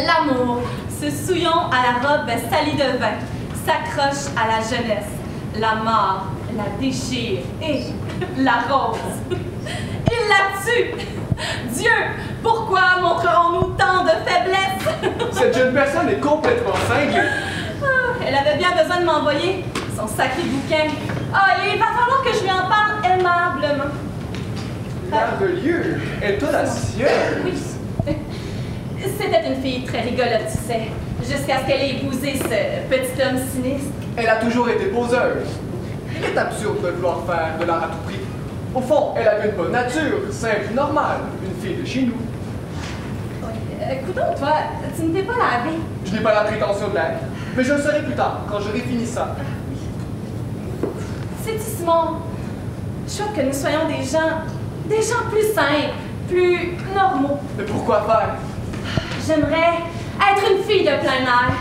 L'amour, ce souillon à la robe salie de vin, s'accroche à la jeunesse. La mort la déchire et la rose. Il la tue. Dieu, pourquoi montrerons-nous tant de faiblesse? Cette jeune personne est complètement cinglée. Elle avait bien besoin de m'envoyer son sacré bouquin. Il va falloir que je lui en parle aimablement. Merveilleux! Intonation! Oui. C'était une fille très rigolote, tu sais, jusqu'à ce qu'elle ait épousé ce petit homme sinistre. Elle a toujours été poseuse. Il est absurde de vouloir faire de l'art à tout prix. Au fond, elle avait une bonne nature, simple, normale, une fille de chez nous. Coudonc, toi, tu ne t'es pas lavé. Je n'ai pas la prétention de l'être, mais je le serai plus tard, quand j'aurai fini ça. C'est-tu, Simon, je souhaite que nous soyons des gens plus simples, plus normaux. Mais pourquoi faire? J'aimerais être une fille de plein air,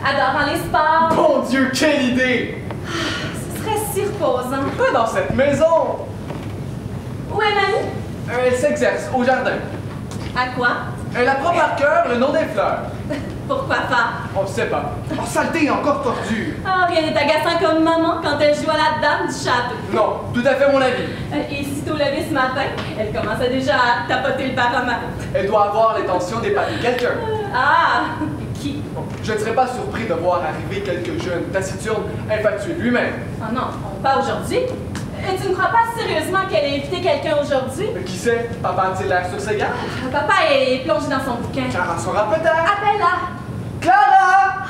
adorant les sports. Bon Dieu, quelle idée! Ce serait si reposant. Pas dans cette maison! Où est Mamie? Elle s'exerce au jardin. À quoi? Elle apprend par cœur le nom des fleurs. Pourquoi faire? On ne sait pas. Oh, saleté, encore tordue! Rien n'est agaçant comme maman quand elle joue à la dame du château. Non, tout à fait mon avis. Et sitôt levée ce matin, elle commençait déjà à tapoter le baromètre. Elle doit avoir l'intention d'épater quelqu'un. Qui? Bon, je ne serais pas surpris de voir arriver quelques jeunes taciturnes infatués de lui-même. Oh non, pas aujourd'hui. Tu ne crois pas sérieusement qu'elle ait invité quelqu'un aujourd'hui? Mais qui sait? Papa a-t-il l'air sur ses gardes? Papa est plongé dans son bouquin. Clara saura peut-être. Appelle-la! Clara!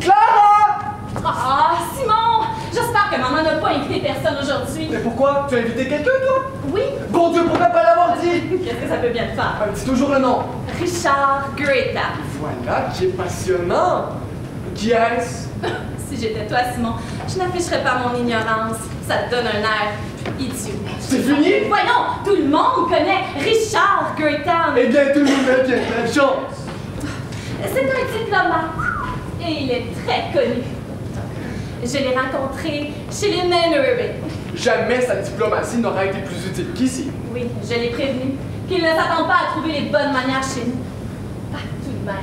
Clara! Simon! J'espère que maman n'a pas invité personne aujourd'hui. Mais pourquoi? Tu as invité quelqu'un, toi? Oui? Bon Dieu, pourquoi pas l'avoir dit? Qu'est-ce que ça peut bien te faire? Dis toujours le nom. Richard Greta. Voilà qui est passionnant. Qui est-ce? Si j'étais toi, Simon, je n'afficherais pas mon ignorance. Ça te donne un air idiot. C'est fini? Voyons, tout le monde connaît Richard Greta. Eh bien, tout le monde a bien de la chance. C'est un diplomate et il est très connu. Je l'ai rencontré chez les Mannery. Jamais sa diplomatie n'aura été plus utile qu'ici. Oui, je l'ai prévenu qu'il ne s'attend pas à trouver les bonnes manières chez nous. Tout de même,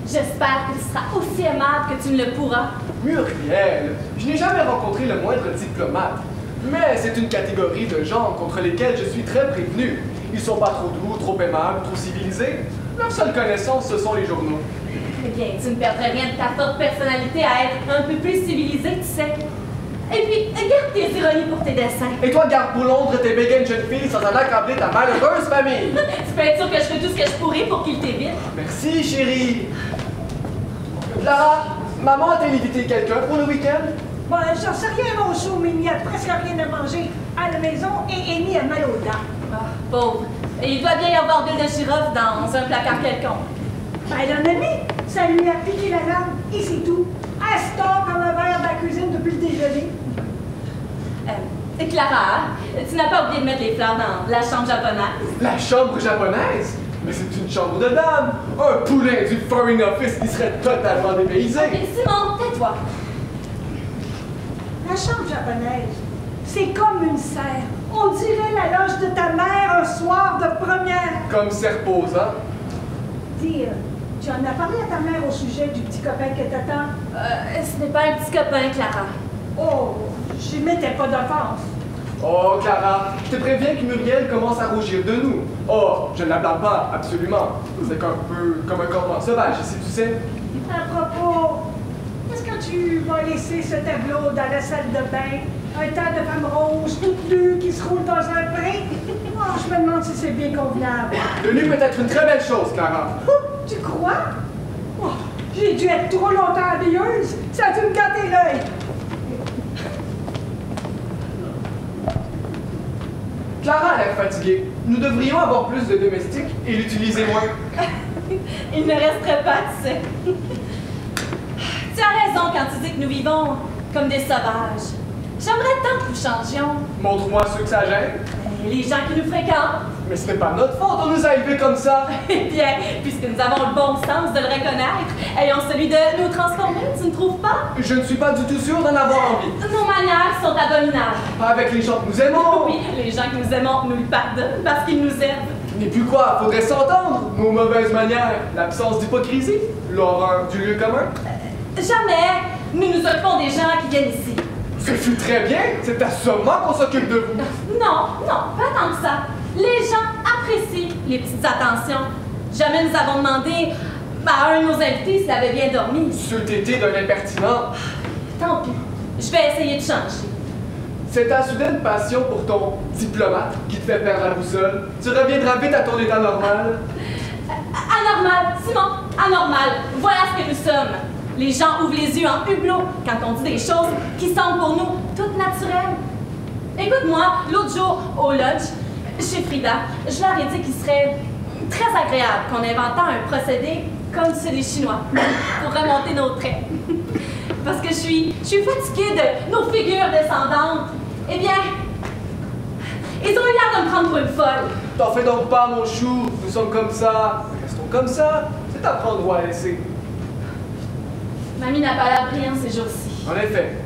j'espère que tu seras aussi aimable que tu ne le pourras. Muriel, je n'ai jamais rencontré le moindre diplomate. Mais c'est une catégorie de gens contre lesquels je suis très prévenu. Ils sont pas trop doux, trop aimables, trop civilisés. Leur seule connaissance, ce sont les journaux. Eh bien, tu ne perdrais rien de ta forte personnalité à être un peu plus civilisé, tu sais. Et puis, garde tes ironies pour tes dessins. Et toi, garde pour Londres tes bégaines jeunes filles sans en accabler ta malheureuse famille. Tu peux être sûr que je fais tout ce que je pourrais pour qu'il t'évite. Merci, chérie. Clara, maman a-t-elle invité quelqu'un pour le week-end? Bon, j'en sais rien, mon chou, mais il n'y a presque rien à manger à la maison et Amy a mal aux dents. Pauvre. Et il doit bien y avoir d'huile de girofle dans un placard quelconque. Elle en a mis. Ça lui a piqué la langue et c'est tout. Elle se tord comme un verre de la cuisine depuis le déjeuner. Et Clara, tu n'as pas oublié de mettre les fleurs dans la chambre japonaise? La chambre japonaise? Mais c'est une chambre de dame! Un poulain du Foreign Office qui serait totalement dépaysé! Ok, Simon, tais-toi. La chambre japonaise, c'est comme une serre. On dirait la loge de ta mère un soir de première. Comme c'est reposant. Dis, tu en as parlé à ta mère au sujet du petit copain que t'attends? Ce n'est pas un petit copain, Clara. Oh, je n'y mettais pas d'offense. Oh, Clara, je te préviens que Muriel commence à rougir de nous. Oh, je ne la blâme pas, absolument. C'est un peu comme un campement sauvage ici, tu sais. À propos, est-ce que tu vas laisser ce tableau dans la salle de bain? Un tas de femmes roses, toutes nues, qui se roulent dans un pré? Oh, je me demande si c'est bien convenable. Le nu peut être une très belle chose, Clara. Tu crois? Oh, j'ai dû être trop longtemps habilleuse. Ça a dû me gâter l'œil. Clara a l'air fatiguée. Nous devrions avoir plus de domestiques et l'utiliser moins. Il ne resterait pas, tu sais. Tu as raison quand tu dis que nous vivons comme des sauvages. J'aimerais tant que nous changions. Montre-moi ceux que ça gêne. Les gens qui nous fréquentent. Mais ce n'est pas notre faute, on nous a élevés comme ça. Eh bien, puisque nous avons le bon sens de le reconnaître, ayons celui de nous transformer, tu ne trouves pas? Je ne suis pas du tout sûr d'en avoir envie. Nos manières sont abominables. Pas avec les gens que nous aimons. Oui, les gens que nous aimons nous le pardonnent parce qu'ils nous aiment. Et puis quoi? Faudrait s'entendre. Nos mauvaises manières, l'absence d'hypocrisie, l'horreur du lieu commun. Jamais nous nous occupons des gens qui viennent ici. Ce fut très bien. C'est à ce moment qu'on s'occupe de vous. Non, pas tant que ça. Les gens apprécient les petites attentions. Jamais nous avons demandé à un de nos invités s'il avait bien dormi. C'eût été d'un impertinent. Tant pis, je vais essayer de changer. C'est ta soudaine passion pour ton diplomate qui te fait perdre la boussole. Tu reviendras vite à ton état normal. Anormal, Simon, anormal. Voilà ce que nous sommes. Les gens ouvrent les yeux en hublot quand on dit des choses qui semblent pour nous toutes naturelles. Écoute-moi, l'autre jour, au lunch, chez Frida, je leur ai dit qu'il serait très agréable qu'on inventait un procédé comme ceux des Chinois pour remonter nos traits. Parce que je suis fatiguée de nos figures descendantes. Eh bien, ils ont eu l'air de me prendre pour une folle. T'en fais donc pas, mon chou. Nous sommes comme ça. Restons comme ça. C'est à prendre ou à laisser. Mamie n'a pas l'air brillante ces jours-ci. En effet.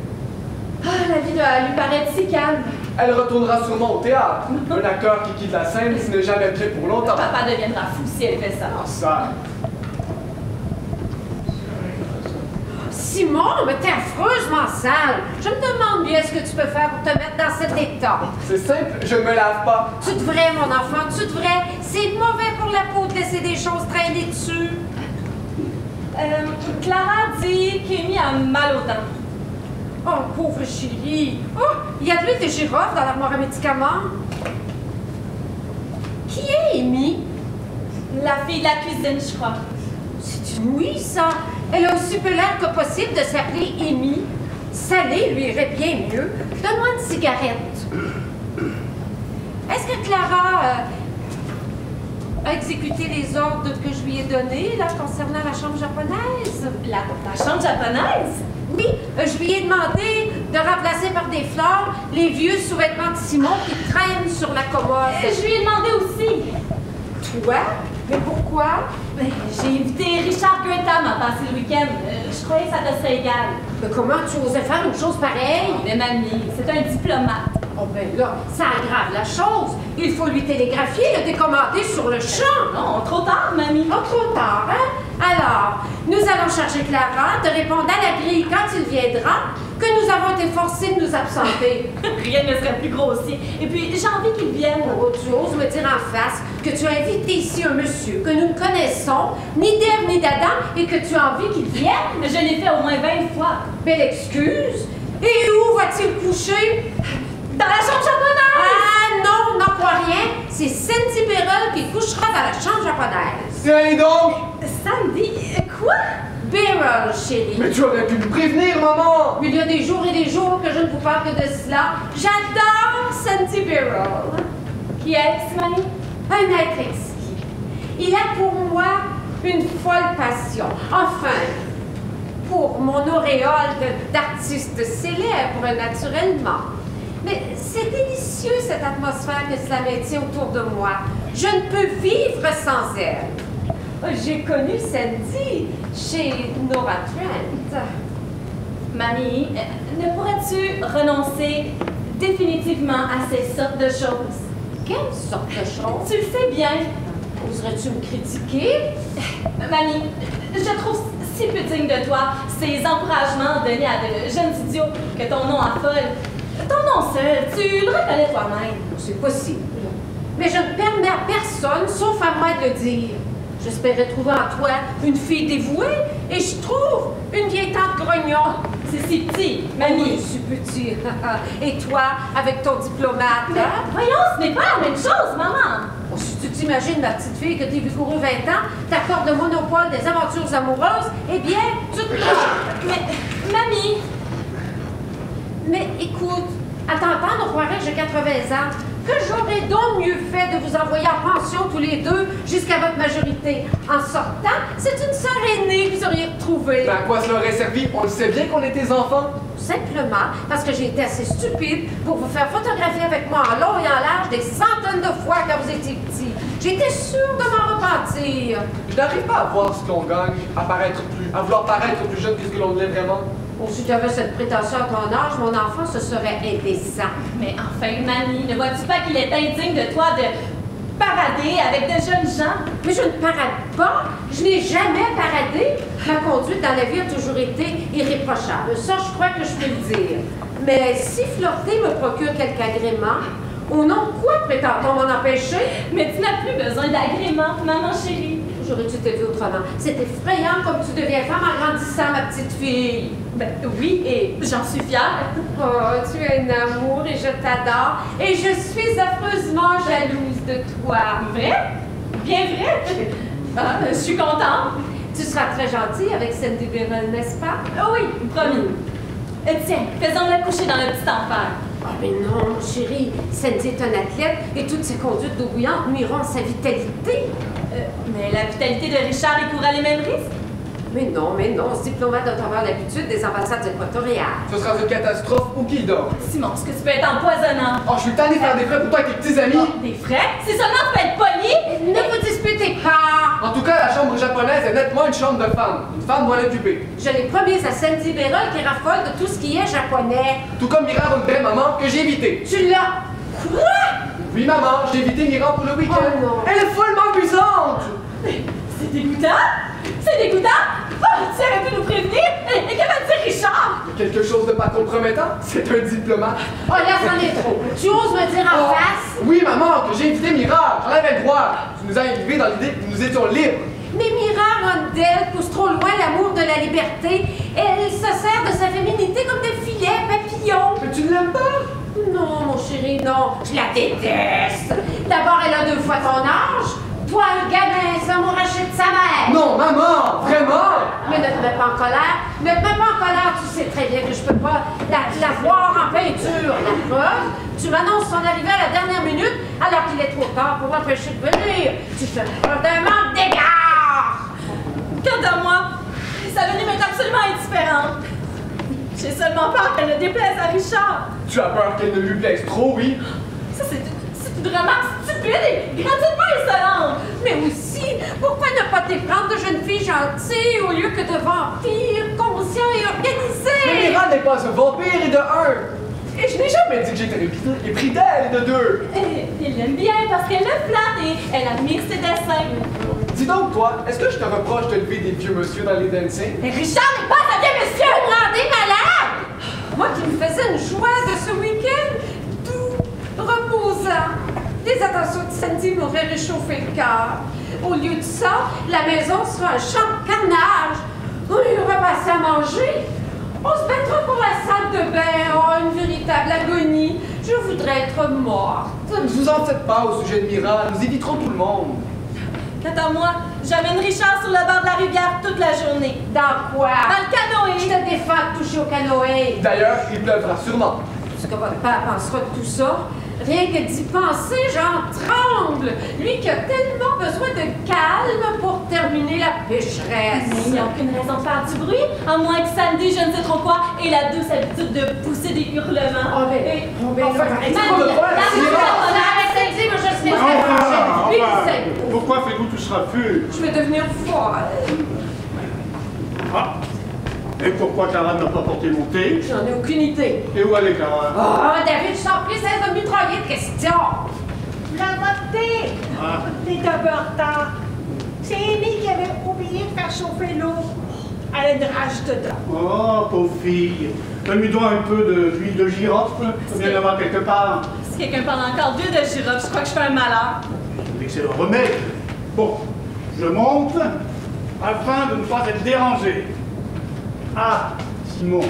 Ah, la vie doit lui paraître si calme. Elle retournera sûrement au théâtre. Un acteur qui quitte la scène, ce n'est jamais prêt pour longtemps. Papa deviendra fou si elle fait ça. Ah, ça. Simon, mais t'es affreusement sale. Je me demande bien ce que tu peux faire pour te mettre dans cet état. C'est simple, je ne me lave pas. Tu devrais, mon enfant, tu devrais. C'est mauvais pour la peau de laisser des choses traîner dessus. Clara dit qu'Amy a mal aux dents. Oh, pauvre chérie. Oh, il y a de l'huile de girofle dans l'armoire à médicaments. Qui est Amy? La fille de la cuisine, je crois. C'est une ouïe, ça. Elle a aussi peu l'air que possible de s'appeler Amy. Salé lui irait bien mieux. Donne-moi une cigarette. Est-ce que Clara a exécuté les ordres que je lui ai donnés, là, concernant la chambre japonaise? La chambre japonaise? Oui, je lui ai demandé de remplacer par des fleurs les vieux sous-vêtements de Simon qui traînent sur la commode. Je lui ai demandé aussi. Toi? Mais pourquoi? J'ai invité Richard Goetham à passer le week-end. Je croyais que ça te serait égal. Mais comment tu osais faire une chose pareille? Mais mamie, c'est un diplomate. Oh ben là, ça aggrave la chose. Il faut lui télégraphier, le décommander sur le champ. Non, trop tard, mamie. Oh, trop tard, hein? Alors, nous allons charger Clara de répondre à la grille quand il viendra que nous avons été forcés de nous absenter. Rien ne serait plus grossier. Et puis, j'ai envie qu'il vienne. Oh, tu oses me dire en face que tu as invité ici un monsieur que nous ne connaissons, ni d'Ève ni d'Adam, et que tu as envie qu'il vienne? Je l'ai fait au moins 20 fois. Belle excuse. Et où va-t-il coucher? Dans la chambre japonaise! Ah non, n'en crois rien. C'est Sandy Beryl qui couchera dans la chambre japonaise. Tiens donc! Sandy, quoi? Beryl, chérie. Mais tu aurais pu me prévenir, maman! Il y a des jours et des jours que je ne vous parle que de cela. J'adore Sandy Beryl. Qui est-ce, mamie? Un être exquis. Il a pour moi une folle passion. Enfin, pour mon auréole d'artiste célèbre, naturellement. Mais c'est délicieux, cette atmosphère que cela maintient autour de moi. Je ne peux vivre sans elle. J'ai connu Sandy chez Nora Trent. Mamie, ne pourrais-tu renoncer définitivement à ces sortes de choses? Quelle sorte de chose? Tu le sais bien. Oserais-tu me critiquer? Mamie, je trouve si peu digne de toi ces encouragements donnés à de jeunes idiots que ton nom affole. Ton nom seul, tu le reconnais toi-même. C'est possible. Mais je ne permets à personne, sauf à moi, de le dire. J'espérais trouver en toi une fille dévouée, et je trouve une vieille tante grognon. C'est si petit, Oui, mamie. c'est petit. Et toi, avec ton diplomate, Mais hein? voyons, ce n'est pas la même chose, maman. Oh, si tu t'imagines, ma petite fille, que t'es vigoureux 20 ans, t'accordes le monopole des aventures amoureuses, eh bien, tu te... Mais, mamie, Mais écoute, à t'entendre, on croirait que j'ai 80 ans. Que j'aurais donc mieux fait de vous envoyer en pension tous les deux jusqu'à votre majorité. En sortant, c'est une sœur aînée que vous auriez retrouvée. Mais à quoi cela aurait servi? On le sait bien qu'on est tes enfants. Simplement parce que j'ai été assez stupide pour vous faire photographier avec moi en long et en large des centaines de fois quand vous étiez petit. J'étais sûre de m'en repentir. Je n'arrive pas à voir ce que l'on gagne, à vouloir paraître plus jeune que ce que l'on l'est vraiment. Oh, si tu avais cette prétention à ton âge, mon enfant, ce serait indécent. mais enfin, mamie, ne vois-tu pas qu'il est indigne de toi de parader avec de jeunes gens. Mais je ne parade pas. Je n'ai jamais paradé. Ma conduite dans la vie a toujours été irréprochable. Ça, je crois que je peux le dire. Mais si flirter me procure quelque agrément, au nom de quoi prétend-on m'en empêcher? Mais tu n'as plus besoin d'agrément, maman chérie. J'aurais dû te dire autrement. C'est effrayant comme tu deviens femme en grandissant, ma petite fille. Ben oui, et j'en suis fière. Oh, tu es un amour et je t'adore. Et je suis affreusement jalouse de toi. Vrai? Bien vrai? Ah, je suis contente. Tu seras très gentille avec Sandy Beryl, n'est-ce pas? Ah oui, promis. Tiens, faisons-la coucher dans le petit enfer. Oh, mais non, chérie. Sandy est un athlète et toutes ses conduites d'eau bouillante nuiront à sa vitalité. Mais la vitalité de Richard écourra les mêmes risques. Mais non, ce diplomate doit avoir l'habitude des ambassades équatoriales. Ce sera une catastrophe ou qui dort. Simon, ce que tu peux être empoisonnant. Oh, je suis tanné de faire des frais pour toi avec tes petits amis. Oh, des frais? C'est seulement pour être poli? Ne vous disputez pas! En tout cas, la chambre japonaise est nettement une chambre de femme. Une femme doit l'occuper. Je l'ai promise à Sandy Beryl qui raffole de tout ce qui est japonais. Tout comme Mira Rundgren, maman, que j'ai évité. Tu l'as... Quoi? Oui, maman, j'ai évité Mira pour le week-end. Oh non. Elle est follement amusante. C'est dégoûtant! C'est dégoûtant! Oh, tu aurais pu nous prévenir! Et que va dire Richard? Quelque chose de pas compromettant? C'est un diplomate. Oh là, c'en est trop. Tu oses me dire en face? Oui, maman, que j'ai invité Mira. J'en avais le droit. Tu nous as élevés dans l'idée que nous étions libres. Mais Mira Rundell pousse trop loin l'amour de la liberté. Elle se sert de sa féminité comme de filet papillon. Mais tu ne l'aimes pas? Non, mon chéri, non. Je la déteste. D'abord, elle a 2 fois ton âge. Toi, un gamin, s'amouracher de sa mère. Non, maman, vraiment. Mais ne te mets pas en colère. Ne te mets pas en colère. Tu sais très bien que je peux pas la voir en peinture. La preuve, tu m'annonces son arrivée à la dernière minute alors qu'il est trop tard pour l'empêcher de venir. Tu fais preuve d'un manque d'égard. Quant à moi, sa venue m'est absolument indifférente. J'ai seulement peur qu'elle ne déplaise à Richard. Tu as peur qu'elle ne lui plaise trop, oui? Ça, c'est une remarque stupide et gratuitement insolente. Mais aussi, pourquoi ne pas t'éprendre de jeune fille gentille au lieu que de vampire conscient et organisé? Mais Mira n'est pas un vampire et de 1. Et je n'ai jamais dit que j'étais épris d'elle et de 2. Il l'aime bien parce qu'elle le flatte et elle admire ses dessins. Dis donc, toi, est-ce que je te reproche de lever des vieux monsieur dans les dancing? Mais Richard n'est pas un vieux monsieur! Vous me rendez malade! Moi qui me faisais une joie de ce week-end, doux, reposant. Les attentions de Sandy m'auraient réchauffé le cœur. Au lieu de ça, la maison sera un champ de carnage. On y aura passé à manger. On se battra pour la salle de bain. Oh, une véritable agonie. Je voudrais être morte. Ne vous en faites pas au sujet de Mira, nous éviterons tout le monde. Quant à moi, j'amène Richard sur le bord de la rivière toute la journée. Dans quoi? Dans le canoë. Je te défends de toucher au canoë. D'ailleurs, il pleuvra sûrement. Ce que votre père pensera de tout ça, rien que d'y penser, j'en tremble. Lui qui a tellement besoin de calme pour terminer la pécheresse. Mais il n'y a aucune raison de faire du bruit, à moins que Sandy, je ne sais trop quoi, ait la douce habitude de pousser des hurlements. Oh, mais, Enfin, Mamie, c'est pas de problème, la c'est douce Mira. arrête, Sandy, moi je suis Pourquoi faites-vous tout ce raffut? Je vais devenir folle. Ah. Et pourquoi Clara n'a pas porté mon thé? J'en ai aucune idée. Et où allait Clara? Oh, David, je t'en prie, cesse de mitrailler de questions. La montée! Ah. T'es un peu en retard. C'est Amy qui avait oublié de faire chauffer l'eau. Elle a une rage dedans. Oh, pauvre fille. Donne-lui donc un peu d'huile de girofle. Il faut bien l'avoir quelque part. Si quelqu'un parle encore d'huile de girofle, je crois que je fais un malheur. D'excellent remède. Bon, je monte afin de ne pas être dérangé. Ah, Simon.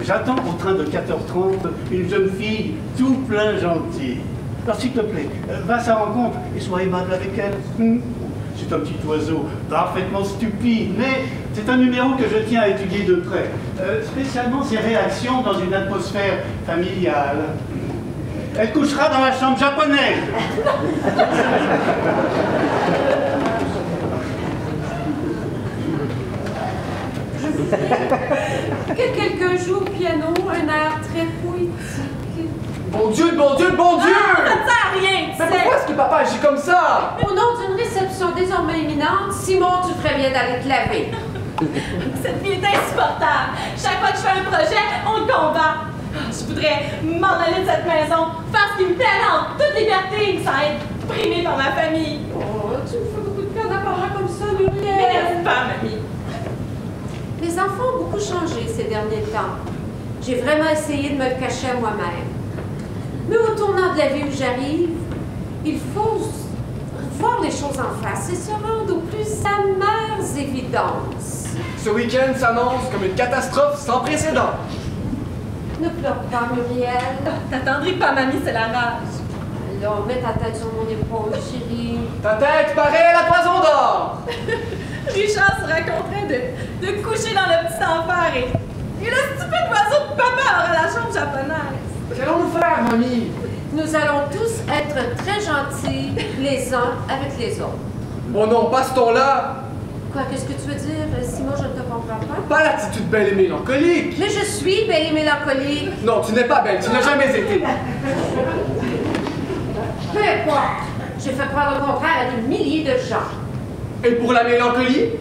J'attends au train de 4h30 une jeune fille tout plein gentille. Alors s'il te plaît, va à sa rencontre et sois aimable avec elle. C'est un petit oiseau parfaitement stupide, mais c'est un numéro que je tiens à étudier de près. Spécialement ses réactions dans une atmosphère familiale. Elle couchera dans la chambre japonaise. Que quelqu'un joue au piano, un air très poétique. Bon Dieu, bon Dieu, bon Dieu! Ça ne sert à rien, tu Mais sais. pourquoi est-ce que papa agit comme ça? Au nom d'une réception désormais imminente, Simon, tu ferais bien d'aller te laver. Cette fille est insupportable. Chaque fois que je fais un projet, on le combat. Je voudrais m'en aller de cette maison, faire ce qui me plaît en toute liberté, sans être primée par ma famille. Oh, tu me fais beaucoup de peine à parler comme ça, Mais Muriel. n'est-ce pas, mamie? Les enfants ont beaucoup changé ces derniers temps. J'ai vraiment essayé de me le cacher à moi-même. Mais au tournant de la vie où j'arrive, il faut voir les choses en face et se rendre aux plus amères évidences. Ce week-end s'annonce comme une catastrophe sans précédent. Ne pleure pas, Muriel. T'attendris pas, mamie, c'est la rage. Alors, mets ta tête sur mon épaule, chérie. Ta tête paraît la toison d'or. Richard se raconterait de coucher dans le petit enfer et le stupide oiseau de papa aura la chambre japonaise. Qu'allons-nous faire, mamie? Nous allons tous être très gentils les uns avec les autres. Oh non, pas ce ton-là. Quoi, qu'est-ce que tu veux dire, Simon? Je ne te comprends pas. Pas l'attitude belle et mélancolique. Mais je suis belle et mélancolique. Non, tu n'es pas belle, tu n'as jamais été. Peu importe. J'ai fait croire le contraire à des milliers de gens. Et pour la mélancolie?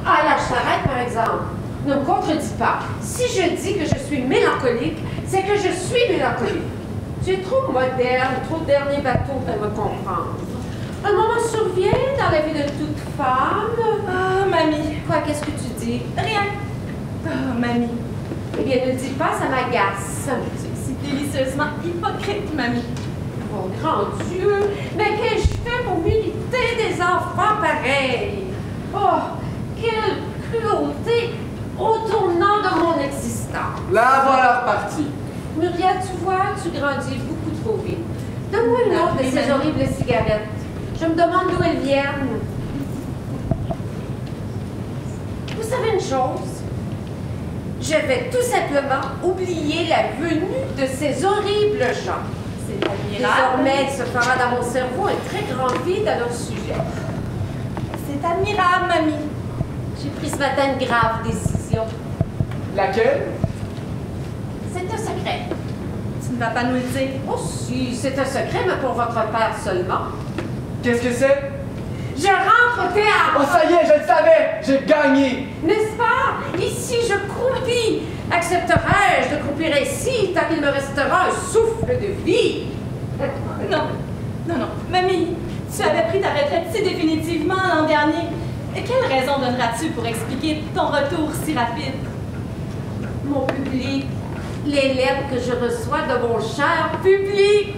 Ah là, je t'arrête, par exemple. Ne me contredis pas. Si je dis que je suis mélancolique, c'est que je suis mélancolique. Tu es trop moderne, trop dernier bateau pour me comprendre. Un moment survient dans la vie de toute femme. Ah, mamie. Quoi, qu'est-ce que tu dis? Rien. Ah, mamie. Eh bien, ne dis pas, ça m'agace. C'est délicieusement hypocrite, mamie. Oh, grand Dieu! Mais qu'ai-je fait pour mériter des enfants pareils? Oh, quelle cruauté au tournant de mon existence! La voilà repartie. Muriel, tu vois, tu grandis beaucoup trop vite. Donne-moi une autre de ces horribles cigarettes. Je me demande d'où elles viennent. Vous savez une chose? Je vais tout simplement oublier la venue de ces horribles gens. C'est admirable. Désormais, il se fera dans mon cerveau un très grand vide à leur sujet. C'est admirable, mamie. J'ai pris ce matin une grave décision. Laquelle? C'est un secret. Tu ne vas pas nous le dire. Oh si, c'est un secret, mais pour votre père seulement. Qu'est-ce que c'est? Je rentre au théâtre! Oh, ça y est, je le savais! J'ai gagné! N'est-ce pas? Ici, je croupis. Accepterais-je de croupir ici tant qu'il me restera un souffle de vie? Non, non, non. Mamie, tu avais pris ta retraite si définitivement l'an dernier. Quelle raison donneras-tu pour expliquer ton retour si rapide? Mon public, les lettres que je reçois de mon cher public.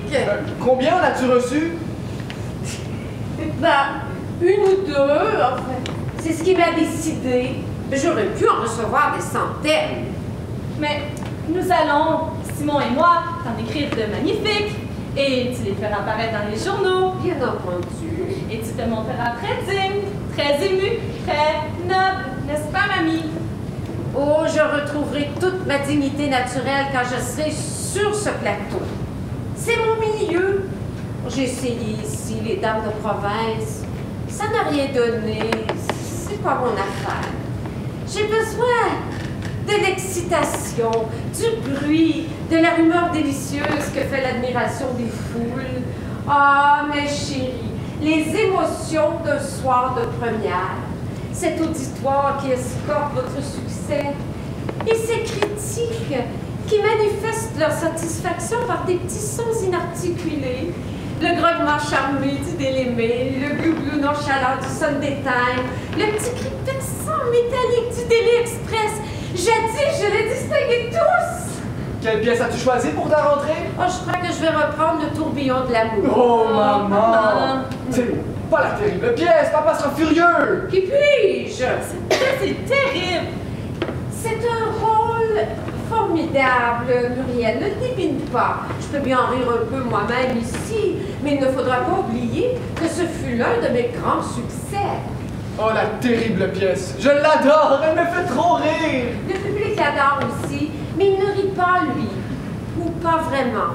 Combien en as-tu reçu? Ben, une ou deux, enfin. C'est ce qui m'a décidé. J'aurais pu en recevoir des centaines. Mais nous allons, Simon et moi, t'en écrire de magnifiques. Et tu les feras apparaître dans les journaux. Bien entendu. Et tu te montreras très digne, très ému, très noble, n'est-ce pas, mamie? Oh, je retrouverai toute ma dignité naturelle quand je serai sur ce plateau. C'est mon milieu. J'ai essayé ici les dames de province. Ça n'a rien donné. C'est pas mon affaire. J'ai besoin de l'excitation, du bruit, de la rumeur délicieuse que fait l'admiration des foules. Ah, mes chéris, les émotions d'un soir de première. Cet auditoire qui escorte votre succès et ces critiques qui manifestent leur satisfaction par des petits sons inarticulés. Le grognement charmé du Délémé, le glouglou nonchalant du Sunday Time, le petit cri perçant métallique du Daily Express. Jadis, je les distinguais tous! Quelle pièce as-tu choisi pour ta rentrée? Oh, je crois que je vais reprendre le tourbillon de l'amour. Oh, maman! maman. C'est pas la terrible pièce, papa sera furieux! Qui puis-je? C'est terrible! C'est un rôle formidable, Muriel. Ne débine pas. Je peux bien en rire un peu moi-même ici, mais il ne faudra pas oublier que ce fut l'un de mes grands succès. Oh, la terrible pièce! Je l'adore! Elle me fait trop rire! Le public l'adore aussi, mais il ne rit pas, lui. Ou pas vraiment.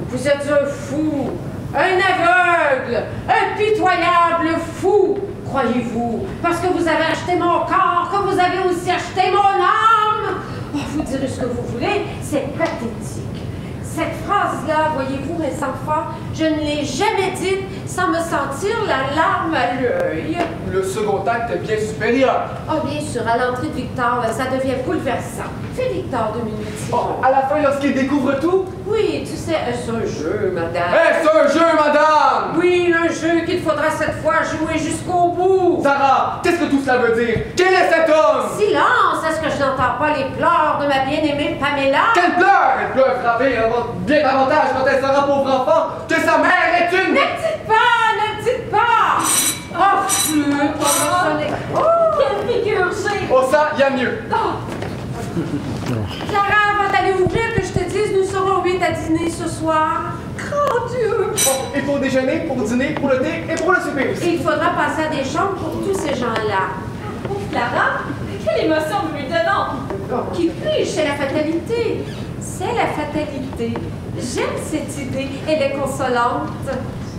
Vous êtes un fou, un aveugle, un pitoyable fou, croyez-vous, parce que vous avez acheté mon corps, que vous avez aussi acheté mon âme. Oh, vous direz ce que vous voulez, c'est pathétique. Cette phrase-là, voyez-vous, mes enfants, je ne l'ai jamais dite sans me sentir la larme à l'œil. Le second acte est bien supérieur. Oh, bien sûr, à l'entrée de Victor, ça devient bouleversant. Fais Victor 2 minutes, Simon. Oh, à la fin, lorsqu'il découvre tout? Oui, tu sais, c'est un jeu, madame. Est-ce un jeu, madame? Oui, un jeu qu'il faudra cette fois jouer jusqu'au bout. Sarah, qu'est-ce que tout cela veut dire? Quel est cet homme? Silence! Est-ce que je n'entends pas les pleurs de ma bien-aimée Pamela? Qu'elle pleure! Elle pleure frapper bien davantage quand elle sera pauvre enfant que sa mère est une... Ne le dites pas! Ne le dites pas! Oh, flûte! Oh, Quelle figure j'ai! Oh, ça, y a mieux. Clara, avant d'aller ouvrir, que je te dise, nous serons 8 à dîner ce soir. Grand Dieu! Oh, et pour déjeuner, pour dîner, pour le thé et pour le souper aussi. Et il faudra passer à des chambres pour tous ces gens-là. Pauvre Clara, quelle émotion vous lui donnons! Qui puis-je? C'est la fatalité. C'est la fatalité. J'aime cette idée. Elle est consolante.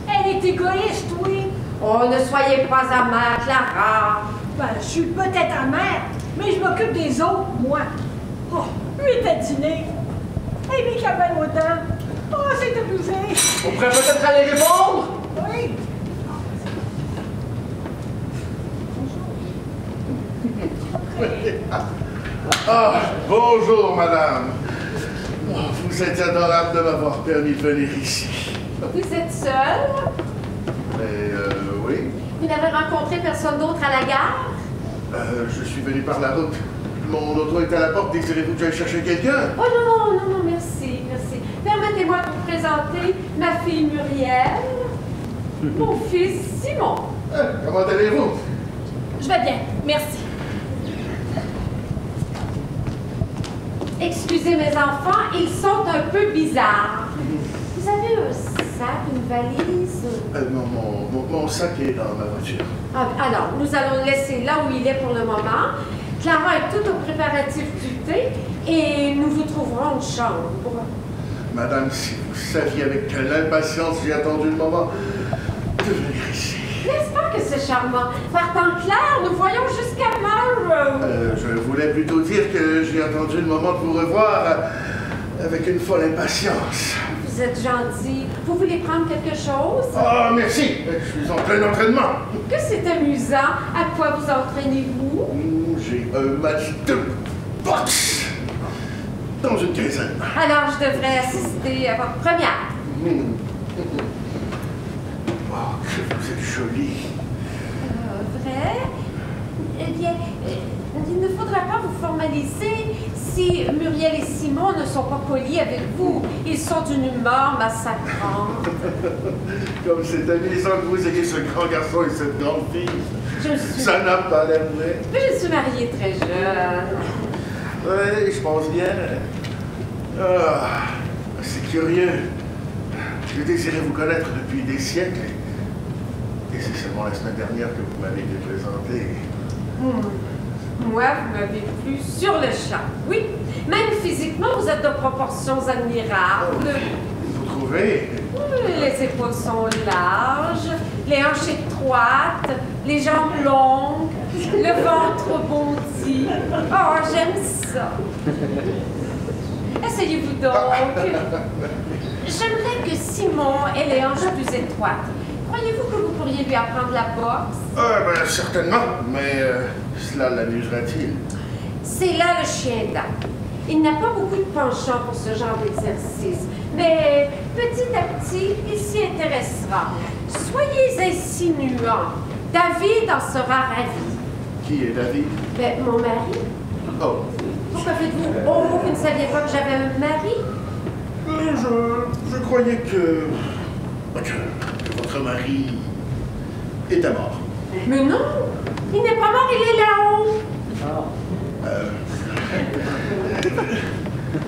Elle est égoïste, oui. Oh, ne soyez pas amère, Clara. Ben, je suis peut-être amère, mais je m'occupe des autres, moi. Oh, 8 à dîner. Et mes cabelles aux dents. Oh, c'est abusé. On pourrait peut-être aller répondre? Oui. Ah, bonjour, madame. Oh, vous êtes adorable de m'avoir permis de venir ici. Vous êtes seule? Oui. Vous n'avez rencontré personne d'autre à la gare? Je suis venu par la route. Mon auto est à la porte. Désirez-vous que j'aille chercher quelqu'un? Oh non, non, non, merci, merci. Permettez-moi de vous présenter ma fille Muriel, mon fils Simon. Comment allez-vous? Je vais bien, merci. Excusez mes enfants, ils sont un peu bizarres. Vous avez un sac, une valise? Mon sac est dans ma voiture. Ah, alors, nous allons le laisser là où il est pour le moment. Clara est tout au préparatif du thé et nous vous trouverons une chambre. Madame, si vous saviez avec quelle impatience j'ai attendu le moment de venir ici. N'est-ce pas que c'est charmant? Partant clair, nous voyons jusqu'à Marlowe. Je voulais plutôt dire que j'ai attendu le moment de vous revoir avec une folle impatience. Vous êtes gentil. Vous voulez prendre quelque chose? Oh, merci. Je suis en plein entraînement. Que c'est amusant. À quoi vous entraînez-vous? J'ai un match de boxe dans une quinzaine. Alors, je devrais assister à votre première. Oh, que vous êtes jolie. Vrai? Eh bien, il ne faudra pas vous formaliser si Muriel et Simon ne sont pas polis avec vous. Ils sont d'une humeur massacrante. Comme c'est amusant que vous ayez ce grand garçon et cette grande fille. Ça n'a pas l'air vrai. Mais je suis mariée très jeune. Oui, je pense bien. Ah, c'est curieux. Je désirais vous connaître depuis des siècles. Et c'est seulement la semaine dernière que vous m'avez été présenté. Moi, vous m'avez plu sur le champ. Oui, même physiquement, vous êtes de proportions admirables. Vous trouvez? Les épaules sont larges, les hanches étroites, les jambes longues, le ventre bondi. Oh, j'aime ça. Essayez-vous donc. J'aimerais que Simon ait les hanches plus étroites. Croyez-vous que vous pourriez lui apprendre la boxe? Ben, certainement, mais cela l'amusera-t-il? C'est là le chien dent. Il n'a pas beaucoup de penchant pour ce genre d'exercice, mais petit à petit, il s'y intéressera. Soyez insinuant. David en sera ravi. Qui est David? Ben, mon mari. Oh. Pourquoi faites-vous? Oh, vous ne saviez pas que j'avais un mari? Je croyais que votre mari était mort. Mais non! Il n'est pas mort, il est là-haut!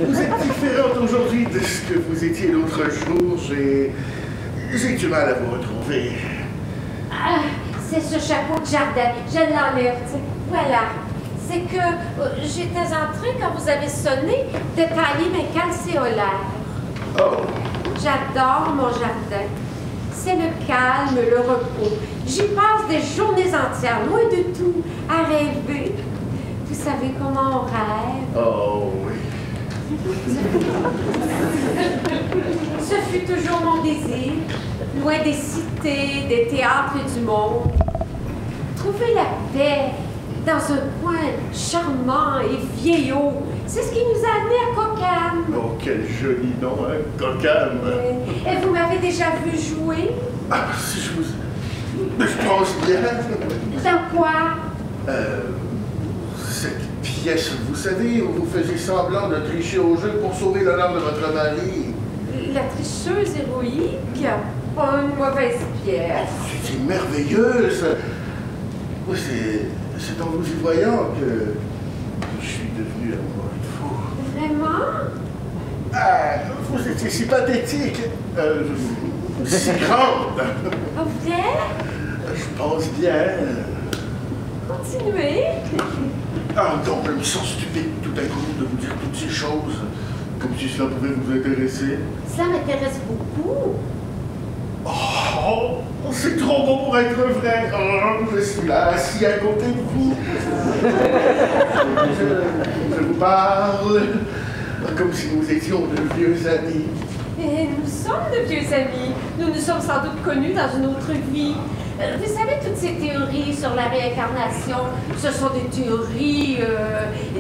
Vous êtes différente aujourd'hui de ce que vous étiez l'autre jour. J'ai du mal à vous retrouver. Ah, c'est ce chapeau de jardin. Je l'enlève. Voilà. C'est que j'étais entrée quand vous avez sonné de tailler mes calcéolaires. Oh! J'adore mon jardin. C'est le calme, le repos. J'y passe des journées entières, loin de tout, à rêver. Vous savez comment on rêve? Oh oui. Ce fut toujours mon désir, loin des cités, des théâtres et du monde. Trouver la paix dans un coin charmant et vieillot, c'est ce qui nous a amenés à Cocam. Oh, quel joli nom, hein, Cocam. Et vous m'avez déjà vu jouer? Ah, si je vous... Je pense bien. Dans quoi? Cette pièce, vous savez, où vous faisiez semblant de tricher au jeu pour sauver l'honneur de votre mari. La tricheuse héroïque? Pas une mauvaise pièce. C'était merveilleuse. Oui, c'est en vous y voyant que je suis devenu amoureux de vous. Vraiment? Ah, vous étiez si pathétique, si grande. Vrai? Je pense bien. Continuez. Ah non, je me sens stupide tout à coup de vous dire toutes ces choses, comme si cela pouvait vous intéresser. Cela m'intéresse beaucoup. Oh, c'est trop beau pour être vrai. Oh, je suis là, assis à côté de vous. Je vous parle comme si nous étions de vieux amis. Et nous sommes de vieux amis. Nous nous sommes sans doute connus dans une autre vie. Vous savez, toutes ces théories sur la réincarnation, ce sont des théories,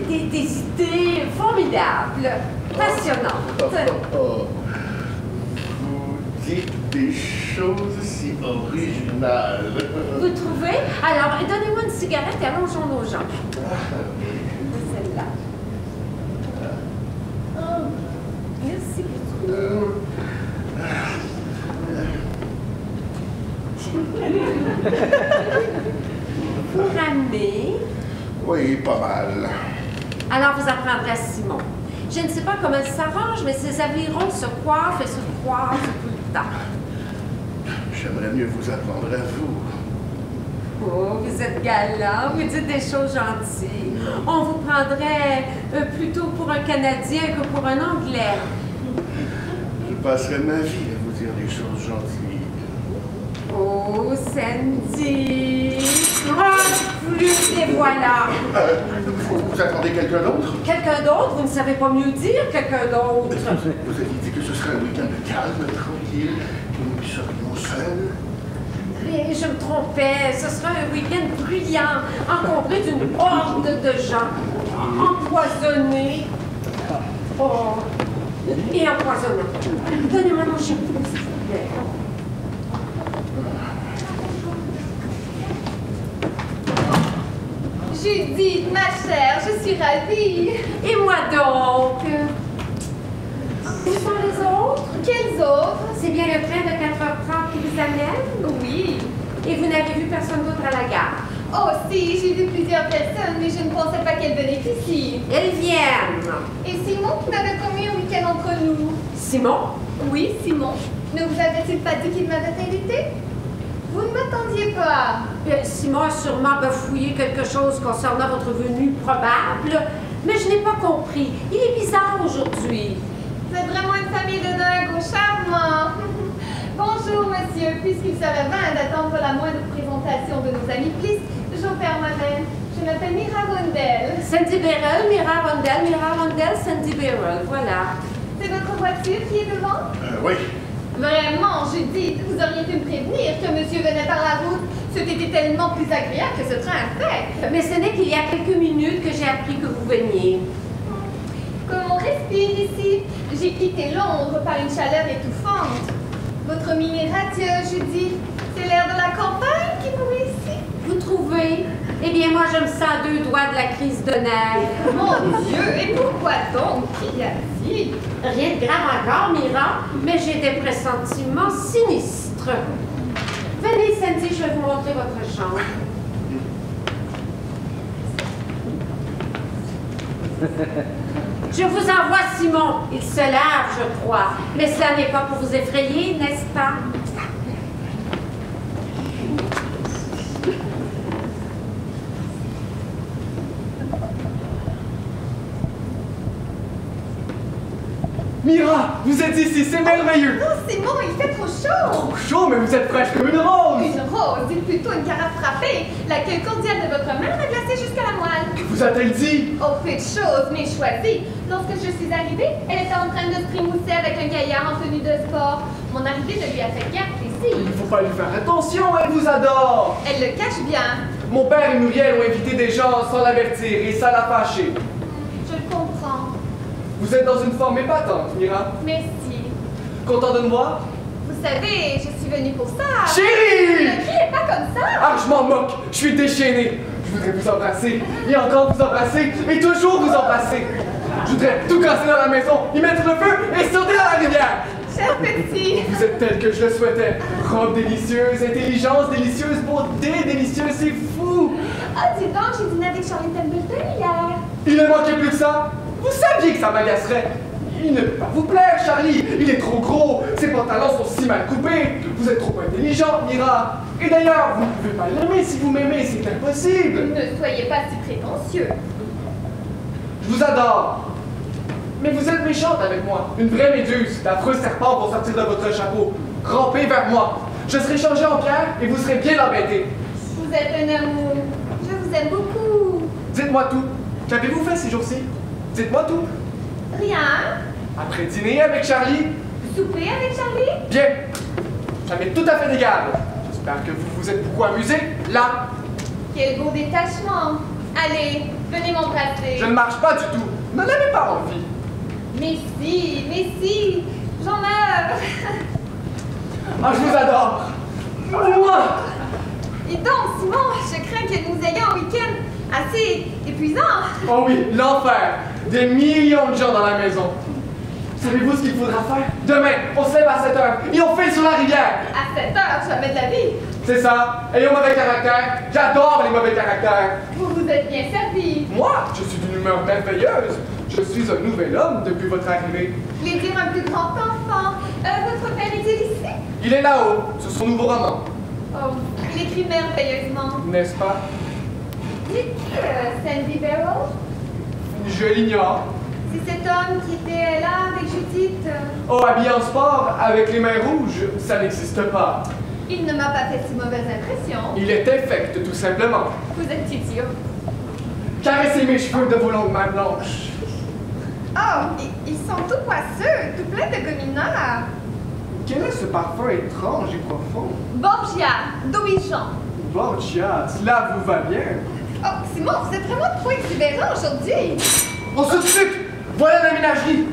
des idées formidables, passionnantes. Vous dites des choses si originales. Vous trouvez? Alors, donnez-moi une cigarette et allongeons nos jambes. Celle-là. Oh, merci beaucoup. Vous ramenez? Oui, pas mal. Alors, vous apprendrez à Simon. Je ne sais pas comment il s'arrange, mais ses avirons se coiffent et se croisent tout le temps. J'aimerais mieux vous apprendre à vous. Oh, vous êtes galant, vous dites des choses gentilles. On vous prendrait plutôt pour un Canadien que pour un Anglais. Je passerai ma vie à vous dire des choses gentilles. Oh, Sandy! Oh, plus les voilà! Vous attendez quelqu'un d'autre? Quelqu'un d'autre? Vous ne savez pas mieux dire quelqu'un d'autre. Vous avez dit que ce serait un week-end calme, tranquille, que nous serions seuls. Et je me trompais, ce sera un week-end bruyant, encombré d'une horde de gens, empoisonnés. Oh, et empoisonnants. Donnez-moi mon chapeau, s'il vous plaît. Judith, ma chère, je suis ravie. Et moi donc? Où sont les autres? Quels autres? C'est bien le train de 4h30 qui vous amène? Oui. Et vous n'avez vu personne d'autre à la gare? Oh si, j'ai vu plusieurs personnes, mais je ne pensais pas qu'elles venaient ici. Elles viennent. Et Simon qui m'avait promis un week-end entre nous. Simon? Oui, Simon. Ne vous avait-il pas dit qu'il m'avait invité? Vous ne m'attendiez pas. Simon a sûrement bafouillé quelque chose concernant votre venue probable, mais je n'ai pas compris. Il est bizarre aujourd'hui. C'est vraiment une famille de dingues charmants. Bonjour, monsieur. Puisqu'il serait vain d'attendre la moindre présentation de nos amis, please, j'opère moi-même. Je m'appelle Mira Rondell. Sandy Beryl, Mira Rondell, Sandy Beryl, voilà. C'est votre voiture qui est devant? Oui. Vraiment, Judith, vous auriez pu me prévenir que monsieur venait par la route. C'était tellement plus agréable que ce train a fait. Mais ce n'est qu'il y a quelques minutes que j'ai appris que vous veniez. Comme on respire ici, j'ai quitté Londres par une chaleur étouffante. Votre mini-radio, Judith, c'est l'air de la campagne qui vous met ici. Vous trouvez? Eh bien, moi, je me sens à 2 doigts de la crise de nerfs. Mon Dieu, et pourquoi donc? Qu'y a-t-il? Rien de grave encore, Mira, mais j'ai des pressentiments sinistres. Venez, Sandy, je vais vous montrer votre chambre. Je vous envoie Simon. Il se lave, je crois. Mais cela n'est pas pour vous effrayer, n'est-ce pas? Mira, vous êtes ici, c'est merveilleux! Non, Simon, il fait trop chaud! Trop chaud, mais vous êtes fraîche comme une rose! Une rose, dites plutôt une carafe frappée, laquelle cordiale de votre main m'a glacé jusqu'à la moelle. Vous Vous a-t-elle dit? Oh, peu de choses, mais choisi. Lorsque je suis arrivée, elle était en train de se primousser avec un gaillard en tenue de sport. Mon arrivée ne lui a fait guère plaisir. Il ne faut pas lui faire attention, elle vous adore! Elle le cache bien. Mon père et Muriel ont invité des gens sans l'avertir et ça l'a fâché. Je le comprends. Vous êtes dans une forme épatante, Mira. Merci. Content de me voir? Vous savez, je suis venue pour ça. Chérie! Ne criez pas comme ça. Ah, je m'en moque! Je suis déchaîné! Je voudrais vous embrasser, et encore vous embrasser, et toujours vous embrasser! Je voudrais tout casser dans la maison, y mettre le feu et sauter dans la rivière! Cher petit. Vous êtes tel que je le souhaitais. Robe délicieuse, intelligence délicieuse, beauté délicieuse, c'est fou! Ah, dis donc, j'ai dîné avec Charlie Templeton hier. Il ne manquait plus que ça! Vous saviez que ça m'agacerait! Il ne peut pas vous plaire, Charlie! Il est trop gros, ses pantalons sont si mal coupés, vous êtes trop intelligente, Mira! Et d'ailleurs, vous ne pouvez pas l'aimer si vous m'aimez, c'est impossible! Ne soyez pas si prétentieux. Je vous adore! Mais vous êtes méchante avec moi. Une vraie méduse, d'affreux serpents vont sortir de votre chapeau. Rampez vers moi. Je serai changé en pierre et vous serez bien embêté. Vous êtes un amour. Je vous aime beaucoup. Dites-moi tout. Qu'avez-vous fait ces jours-ci? Dites-moi tout. Rien. Après dîner avec Charlie? Souper avec Charlie? Bien. Ça m'est tout à fait égal. J'espère que vous vous êtes beaucoup amusé, là. Quel beau détachement. Allez, venez m'embrasser. Je ne marche pas du tout. N'en avez pas envie. Mais si, j'en meurs. Ah, je vous adore. Moi. Dis donc, Simon, je crains que nous ayons un week-end assez épuisant. Oh oui, l'enfer. Des millions de gens dans la maison. Savez-vous ce qu'il faudra faire? Demain, on se lève à 7 heures et on file sur la rivière. À 7 heures, jamais de la vie. C'est ça. Ayons mauvais caractère. J'adore les mauvais caractères. Vous vous êtes bien servi. Moi, je suis d'une humeur merveilleuse. Je suis un nouvel homme depuis votre arrivée. Les dire un plus grand enfant. Votre père est-il ici? Il est là-haut, sur son nouveau roman. Oh, il écrit merveilleusement. N'est-ce pas? Dites Sandy Barrow? Je l'ignore. C'est cet homme qui était là avec Judith. Oh, habillé en sport, avec les mains rouges, ça n'existe pas. Il ne m'a pas fait si mauvaise impression. Il est infect, tout simplement. Vous êtes idiot. Caressez mes cheveux de vos longues mains blanches. Oh, ils sont tout poisseux, tout pleins de gomina. Quel est ce parfum étrange et profond? Borgia, d'Ouijan. Borgia, cela vous va bien. Oh, Simon, vous êtes vraiment trop exubérant aujourd'hui. On se sucre! Voilà la ménagerie!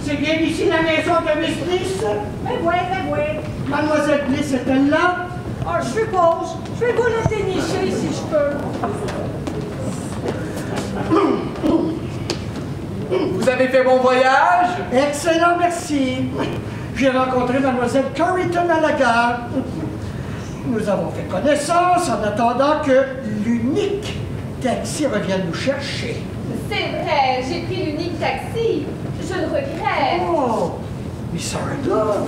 C'est bien ici la maison de Miss Bliss? Mais oui. Mademoiselle Bliss est-elle là? Ah, je suppose. Je vais vous la dénicher si je peux. Vous avez fait bon voyage? Excellent, merci. J'ai rencontré Mademoiselle Corriton à la gare. Nous avons fait connaissance en attendant que l'unique taxi revienne nous chercher. C'est vrai, j'ai pris l'unique taxi. Je le regrette. Oh, Miss Ardon,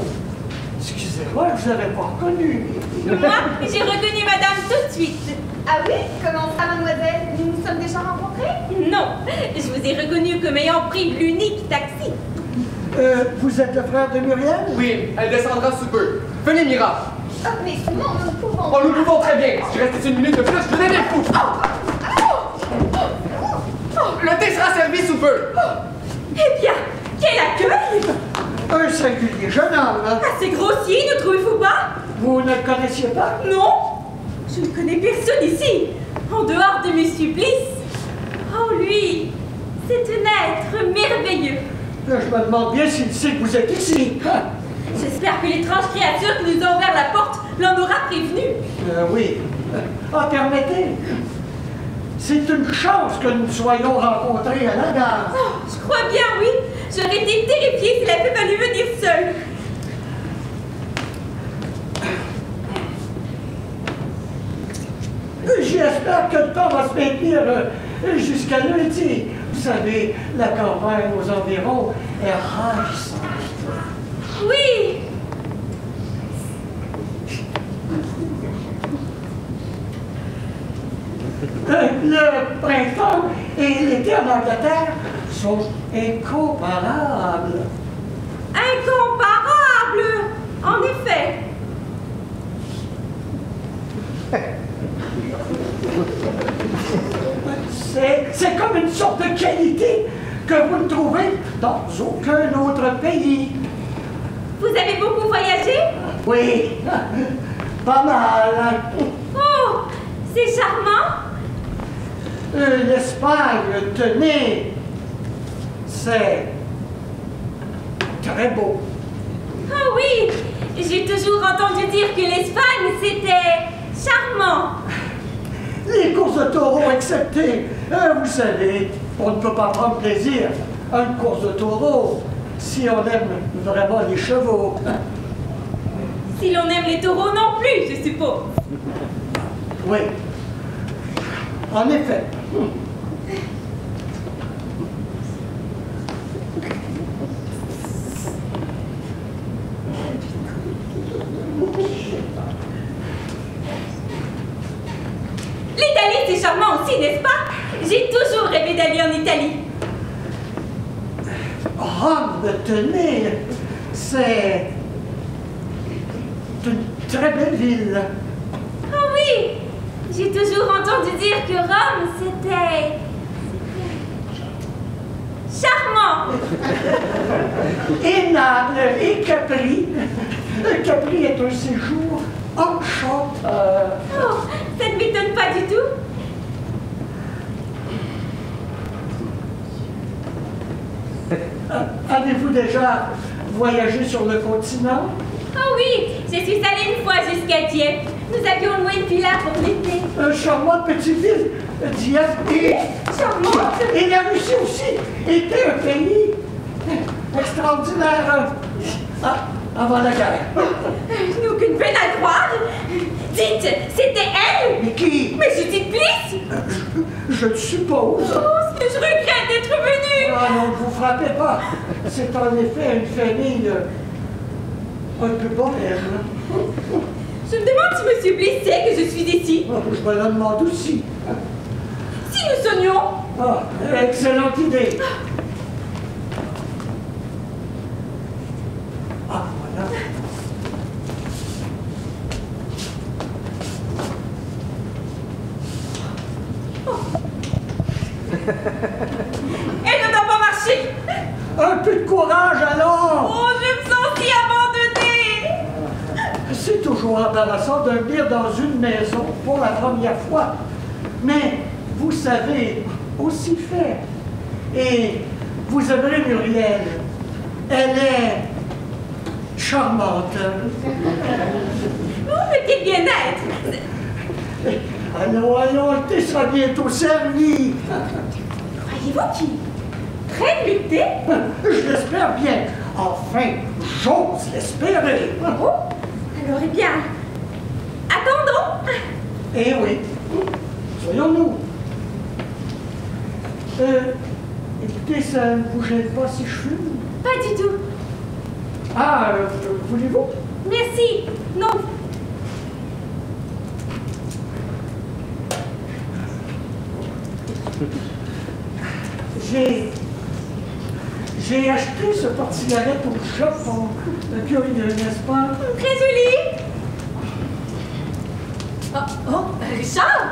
excusez-moi, je vous avais pas reconnu. Moi, j'ai reconnu madame tout de suite. Ah oui? Comment ça, mademoiselle? Nous nous sommes déjà rencontrés? Non, je vous ai reconnu comme ayant pris l'unique taxi. Vous êtes le frère de Muriel? Oui, elle descendra sous peu. Venez, Mira. Oh, mais Simon, nous ne pouvons Oh, nous pouvons très bien. Si je reste ici une minute de plus, je deviens fou. Le thé sera servi sous peu. Eh bien, quel accueil! Un singulier jeune homme, hein? Assez grossier, ne trouvez-vous pas? Vous ne le connaissiez pas? Non, je ne connais personne ici, en dehors de Monsieur Bliss. Oh, lui, c'est un être merveilleux. Je me demande bien s'il sait que vous êtes ici. J'espère que l'étrange créature qui nous a ouvert la porte l'en aura prévenu. Oui. Permettez. C'est une chance que nous soyons rencontrés à la gare. Oh, je crois bien, oui. J'aurais été terrifiée s'il avait fallu venir seul. J'espère que le temps va se maintenir jusqu'à lundi. Vous savez, la campagne aux environs est ravissante. Oui. Le printemps et l'été en Angleterre sont incomparables. Incomparable! En effet. C'est comme une sorte de qualité que vous ne trouvez dans aucun autre pays. Vous avez beaucoup voyagé? Oui, pas mal. Oh, c'est charmant. L'Espagne, tenez, c'est très beau. Ah oui, j'ai toujours entendu dire que l'Espagne, c'était charmant. Les courses de taureaux exceptées, vous savez, on ne peut pas prendre plaisir à une course de taureaux si on aime vraiment les chevaux. Si l'on aime les taureaux non plus, je suppose. Oui, en effet. L'Italie, c'est charmant aussi, n'est-ce pas? J'ai toujours rêvé d'aller en Italie. Rome, tenez, c'est une très belle ville. Ah oui, j'ai toujours entendu dire que Rome, c'était charmant. Et Naples et Capri. Capri est un séjour enchanteur. Oh, ça ne m'étonne pas du tout. Avez-vous déjà voyagé sur le continent? Oh oui, je suis allée une fois jusqu'à Dieppe. Nous avions loué une villa pour l'été. Une charmante petite ville, Dieppe, et Charmante? Et la Russie aussi était un pays extraordinaire avant la guerre. Je n'ai aucune peine à croire. Dites, c'était elle? Mais qui? Mais Judith Bliss? Je le suppose. Oh, ce que je regrette d'être venue. Ah non, ne vous frappez pas. C'est en effet une famille un peu bohème. Je me demande si M. Bliss sait que je suis ici. Ah, je me le demande aussi. Si nous sonnions. Ah, excellente idée. Ah, voilà. Elle ne doit pas marcher. Un peu de courage alors. Oh, je me sens si abandonnée. C'est toujours embarrassant de venir dans une maison pour la première fois. Mais vous savez aussi faire. Et vous aimerez Muriel. Elle est charmante. Oh, mais quel bien-être. Allons, le thé sera bientôt servi. Croyez-vous qu'il prenne le thé? Je l'espère bien. Enfin, j'ose l'espérer. Oh, alors eh bien, attendons. Eh oui, soyons-nous. Écoutez, ça ne vous gêne pas si je fume? Pas du tout. Ah, voulez-vous? Merci. Non. J'ai acheté ce porte-cigarette au Japon. Curieux, n'est-ce pas? Très joli. Oh, Richard,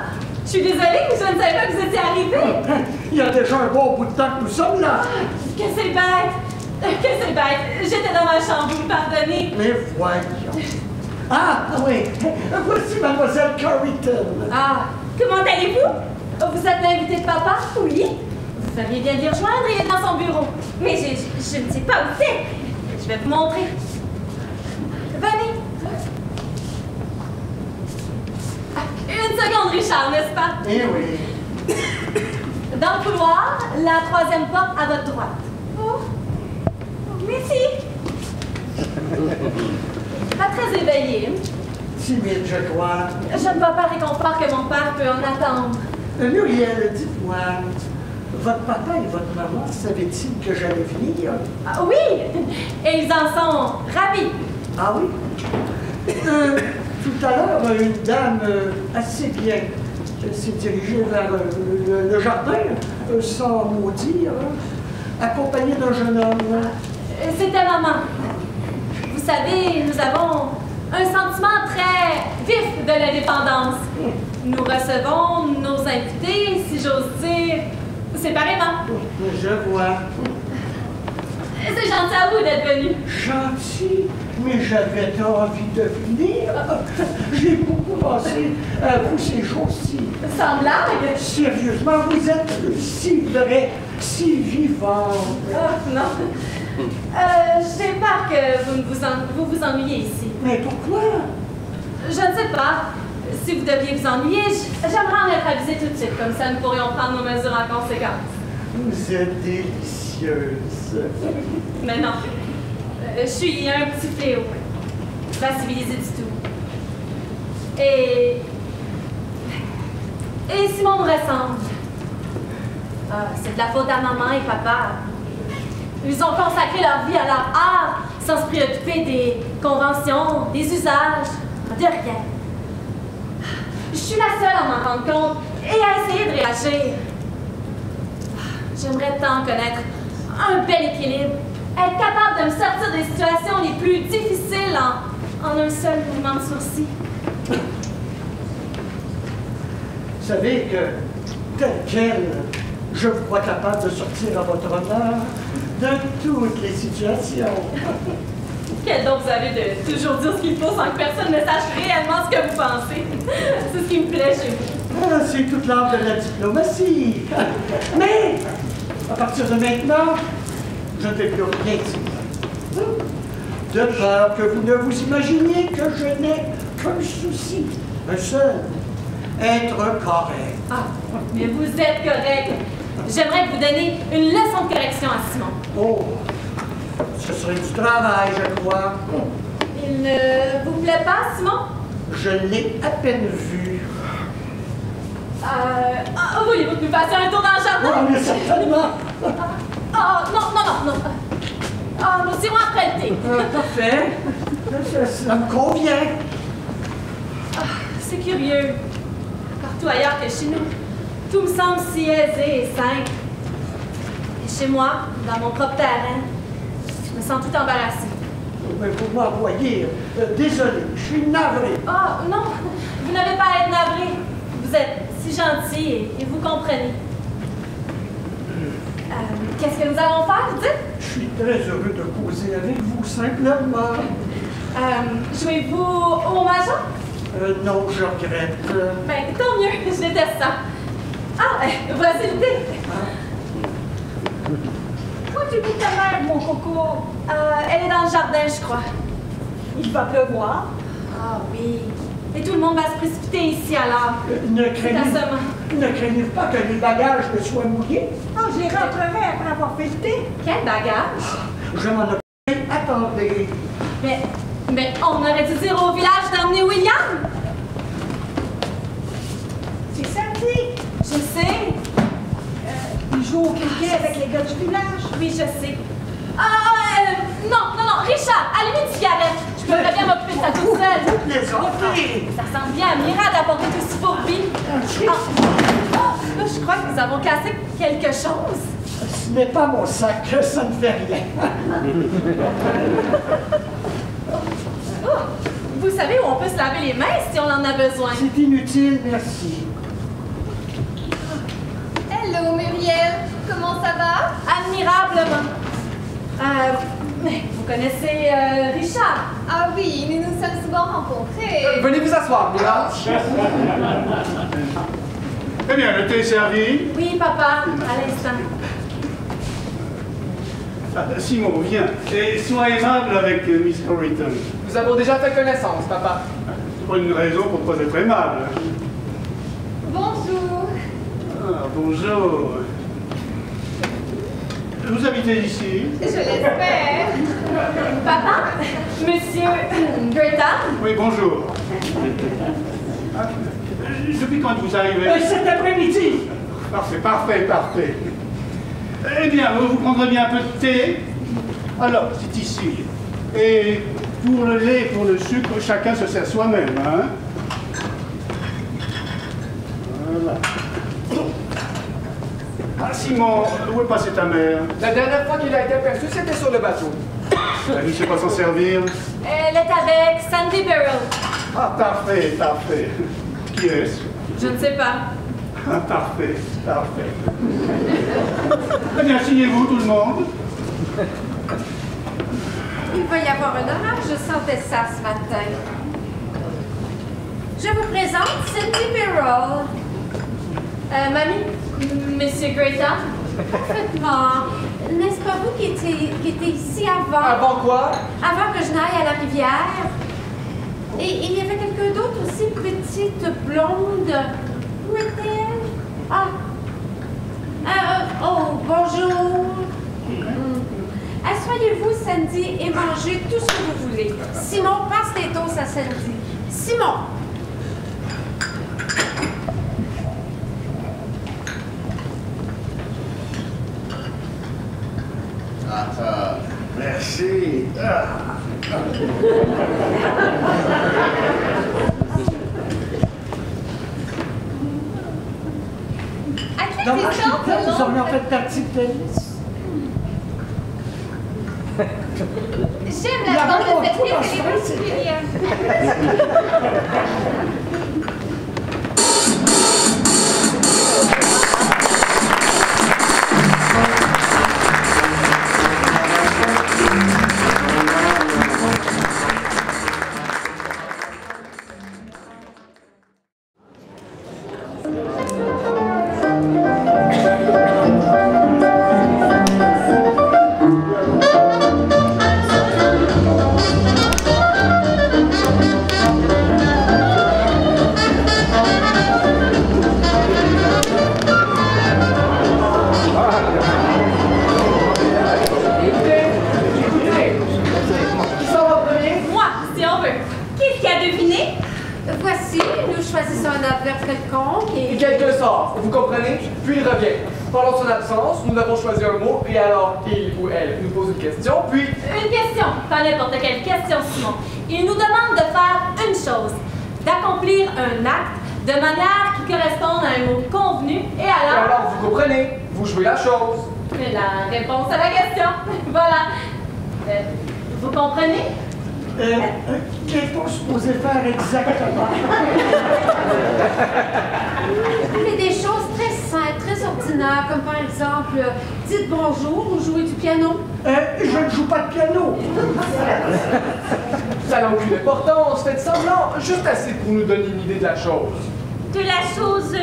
je suis désolée, mais je ne savais pas que vous étiez arrivé. Il y a déjà un bon bout de temps que nous sommes là. Que c'est bête. Que c'est bête. J'étais dans ma chambre, vous me pardonnez. Mais voyons. Ah, oui. Voici mademoiselle Carrington. Ah, comment allez-vous? Vous êtes l'invité de papa? Oui. Vous feriez bien de les rejoindre, il est dans son bureau. Mais je ne sais pas où c'est. Je vais vous montrer. Venez. Une seconde, Richard, n'est-ce pas? Eh oui. Dans le couloir, la troisième porte à votre droite. Oh. Merci. Pas très éveillé. Timide, je crois. Je ne vois pas réconfort que mon père peut en attendre. Muriel, dites-moi, votre papa et votre maman savaient-ils que j'allais venir? Ah, oui, et ils en sont ravis. Ah oui? Tout à l'heure, une dame assez bien s'est dirigée vers le jardin, sans mot dire, accompagnée d'un jeune homme. C'était maman. Vous savez, nous avons un sentiment très vif de l'indépendance. Nous recevons nos invités, si j'ose dire, séparément. Je vois. C'est gentil à vous d'être venu. Gentil, mais j'avais tant envie de venir. J'ai beaucoup pensé à vous ces jours-ci. Sans blague? Sérieusement, vous êtes si vrai, si vivant. Oh, non. J'ai peur que vous vous ennuyez ici. Mais pourquoi? Je ne sais pas. Si vous deviez vous ennuyer, j'aimerais en être avisée tout de suite. Comme ça, nous pourrions prendre nos mesures en conséquence. Vous êtes délicieuse. Mais non. Je suis un petit fléau. Pas civilisé du tout. Et Simon me ressemble. C'est de la faute à maman et papa. Ils ont consacré leur vie à leur art sans se préoccuper des conventions, des usages, de rien. Je suis la seule à m'en rendre compte et à essayer de réagir. J'aimerais tant connaître un bel équilibre, être capable de me sortir des situations les plus difficiles en un seul mouvement de sourcil. Vous savez que, tel quel, je vous crois capable de sortir à votre honneur de toutes les situations. Quel don vous avez de toujours dire ce qu'il faut sans que personne ne sache réellement ce que vous pensez. C'est ce qui me plaît chez vous. Ah, c'est toute l'art de la diplomatie. Mais, à partir de maintenant, je ne vais plus rien dire. De peur que vous ne vous imaginiez que je n'ai qu'un souci, un seul, être correct. Ah, mais vous êtes correct. J'aimerais que vous donniez une leçon de correction à Simon. Oh, ce serait du travail, je crois. Il ne vous plaît pas, Simon? Je l'ai à peine vu. Voulez-vous que nous fassions un tour dans le jardin? Oh, mais certainement. Non. Nous irons après le thé. Parfait. Ça me convient. C'est curieux. Partout ailleurs que chez nous, tout me semble si aisé et simple. Et chez moi, dans mon propre terrain, je me sens tout embarrassée. Mais vous m'envoyez. Désolé, je suis navré. Oh, non, vous n'avez pas à être navré. Vous êtes si gentil et vous comprenez. Qu'est-ce que nous allons faire, dites? Je suis très heureux de causer avec vous, simplement. Jouez-vous au major? Non, je regrette. Ben, tant mieux, je déteste ça. Voici le thé. Où tu vis ta mère, mon coco? Elle est dans le jardin, je crois. Il va pleuvoir. Ah oui. Et tout le monde va se précipiter ici alors. Ne craignez pas que les bagages ne soient mouillés? Ah, j'y rentrerai après avoir fait le thé. Quel bagage? Je m'en occupe. Attendez. Mais on aurait dû dire au village d'emmener William. C'est samedi. Je sais. Il joue au cricket avec les gars du village. Oui, je sais. Non, Richard, allumez une cigarette. Je peux très bien m'occuper de ça toute seule. Plaisantez. Ça ressemble bien à Mira d'apporter tout ce fourbi. Là, je crois que nous avons cassé quelque chose. Ce n'est pas mon sac, ça ne fait rien. Vous savez où on peut se laver les mains si on en a besoin? C'est inutile, merci. Hello Muriel, comment ça va? Admirablement. Vous connaissez Richard? Ah oui, nous nous sommes souvent rencontrés. Venez vous asseoir, Mira. Eh bien, le thé est servi. Oui, papa, à l'instant. Simon, viens. Et sois aimable avec Miss Corriton. Nous avons déjà fait connaissance, papa. C'est pas une raison pour ne pas être aimable. Bonjour. Ah, bonjour. Vous habitez ici? Je l'espère. Papa? Monsieur Greta? Oui, bonjour. Ah, depuis quand vous arrivez? Cet après-midi. Parfait. Eh bien, vous prendrez bien un peu de thé? Alors, c'est ici. Et pour le lait, pour le sucre, chacun se sert soi-même, hein? Voilà. Ah, Simon, où est passée ta mère? La dernière fois qu'il a été aperçu, c'était sur le bateau. Elle ne sait pas s'en servir. Elle est avec Sandy Beryl. Ah, parfait, parfait. Qui est-ce? Je ne sais pas. Ah, parfait, parfait. Eh bien, signez-vous, tout le monde. Il va y avoir un orage, je sentais ça ce matin. Je vous présente Sandy Beryl. Mamie? Monsieur Greta? Parfaitement. N'est-ce pas vous qui étiez ici avant? Avant quoi? Avant que je n'aille à la rivière. Et il y avait quelqu'un d'autre aussi, petite, blonde. Où était-elle? Ah. Oh, bonjour. Asseyez-vous, Sandy, et mangez tout ce que vous voulez. Simon, passe les toasts à Sandy. Simon! Merci. Dans ma chute, vous auriez en fait partie de tennis. J'aime la forme de cette pièce, elle est particulière. Nous avons choisi un mot et alors il ou elle nous pose une question, puis... Une question, pas n'importe quelle question, Simon. Il nous demande de faire une chose, d'accomplir un acte de manière qui corresponde à un mot convenu et alors... vous comprenez, vous jouez la chose. La réponse à la question, voilà. Vous comprenez? Qu'est-ce qu'on supposait faire exactement? Mais des choses très simples, très ordinaires, comme par exemple, dites bonjour ou jouez du piano. Je ne joue pas de piano. Ça n'a aucune importance, faites semblant, juste assez pour nous donner une idée de la chose. De la chose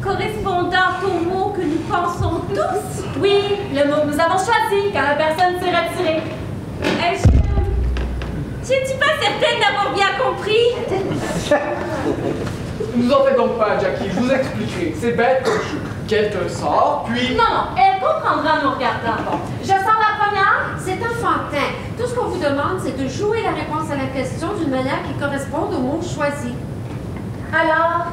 correspondant au mot que nous pensons tous? Oui, le mot que nous avons choisi quand la personne s'est retirée. Je ne suis pas certaine d'avoir bien compris. Ne vous en faites donc pas, Jackie, je vous expliquerai. C'est bête comme jeu. Quelqu'un sort, puis... Non, elle comprendra en nous regardant. Bon, je sors la première. C'est enfantin. Tout ce qu'on vous demande, c'est de jouer la réponse à la question d'une manière qui corresponde au mot choisi. Alors,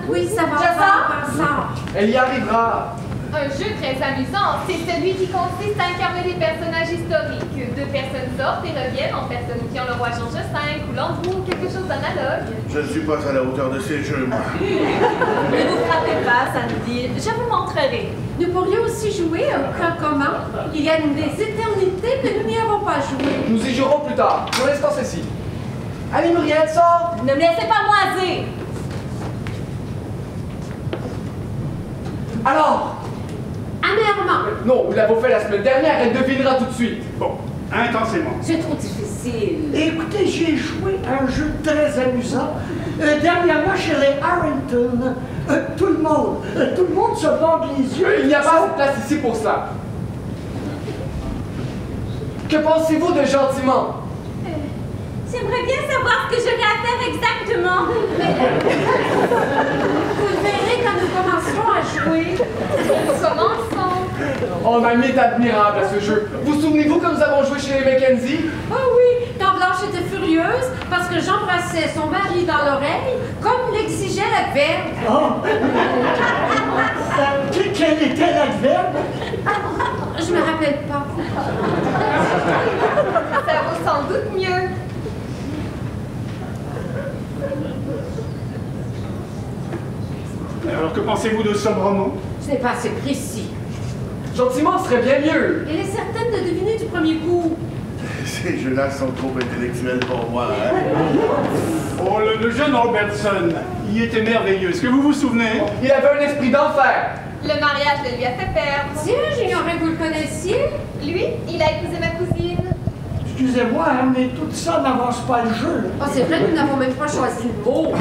oui, ça va. Je sors? Elle y arrivera. Un jeu très amusant, c'est celui qui consiste à incarner des personnages historiques. Deux personnes sortent et reviennent en personnifiant le roi George V ou Landru, quelque chose d'analogue. Je ne suis pas à la hauteur de ces jeux, moi. Ne vous frappez pas, Sandy. Je vous montrerai. Nous pourrions aussi jouer un cas commun. Il y a des éternités que nous n'y avons pas joué. Nous y jouerons plus tard. Pour l'instant, ceci. Allez, Muriel, sors! Ne me laissez pas moisir. Alors? Amèrement. Non, nous l'avons fait la semaine dernière, elle devinera tout de suite. Bon, intensément. C'est trop difficile. Écoutez, j'ai joué à un jeu très amusant. Dernièrement, chez les Harrington, tout le monde se borde les yeux. Il n'y a pas de place ici pour ça. Que pensez-vous de gentiment? J'aimerais bien savoir ce que j'aurais à faire exactement. Vous le verrez quand nous commencerons à jouer. Commençons. Oh, mamie est admirable à ce jeu. Vous souvenez-vous que nous avons joué chez les Mackenzie? Oh oui, quand Blanche était furieuse parce que j'embrassais son mari dans l'oreille, comme l'exigeait l'adverbe. Oh. Quel était l'adverbe? Je me rappelle pas. Ça vaut sans doute mieux. que pensez-vous de sobrement? Ce n'est pas assez précis. Gentiment serait bien mieux. Elle est certaine de deviner du premier coup. Ces jeux-là sont trop intellectuels pour moi, hein? Oh, le jeune Robertson, il était merveilleux. Est-ce que vous vous souvenez? Il avait un esprit d'enfer. Le mariage le lui a fait perdre. Tiens, j'ignorais que vous le connaissiez. Lui, il a épousé ma cousine. Excusez-moi, hein, mais tout ça n'avance pas le jeu. Oh, c'est vrai que nous n'avons même pas choisi le mot.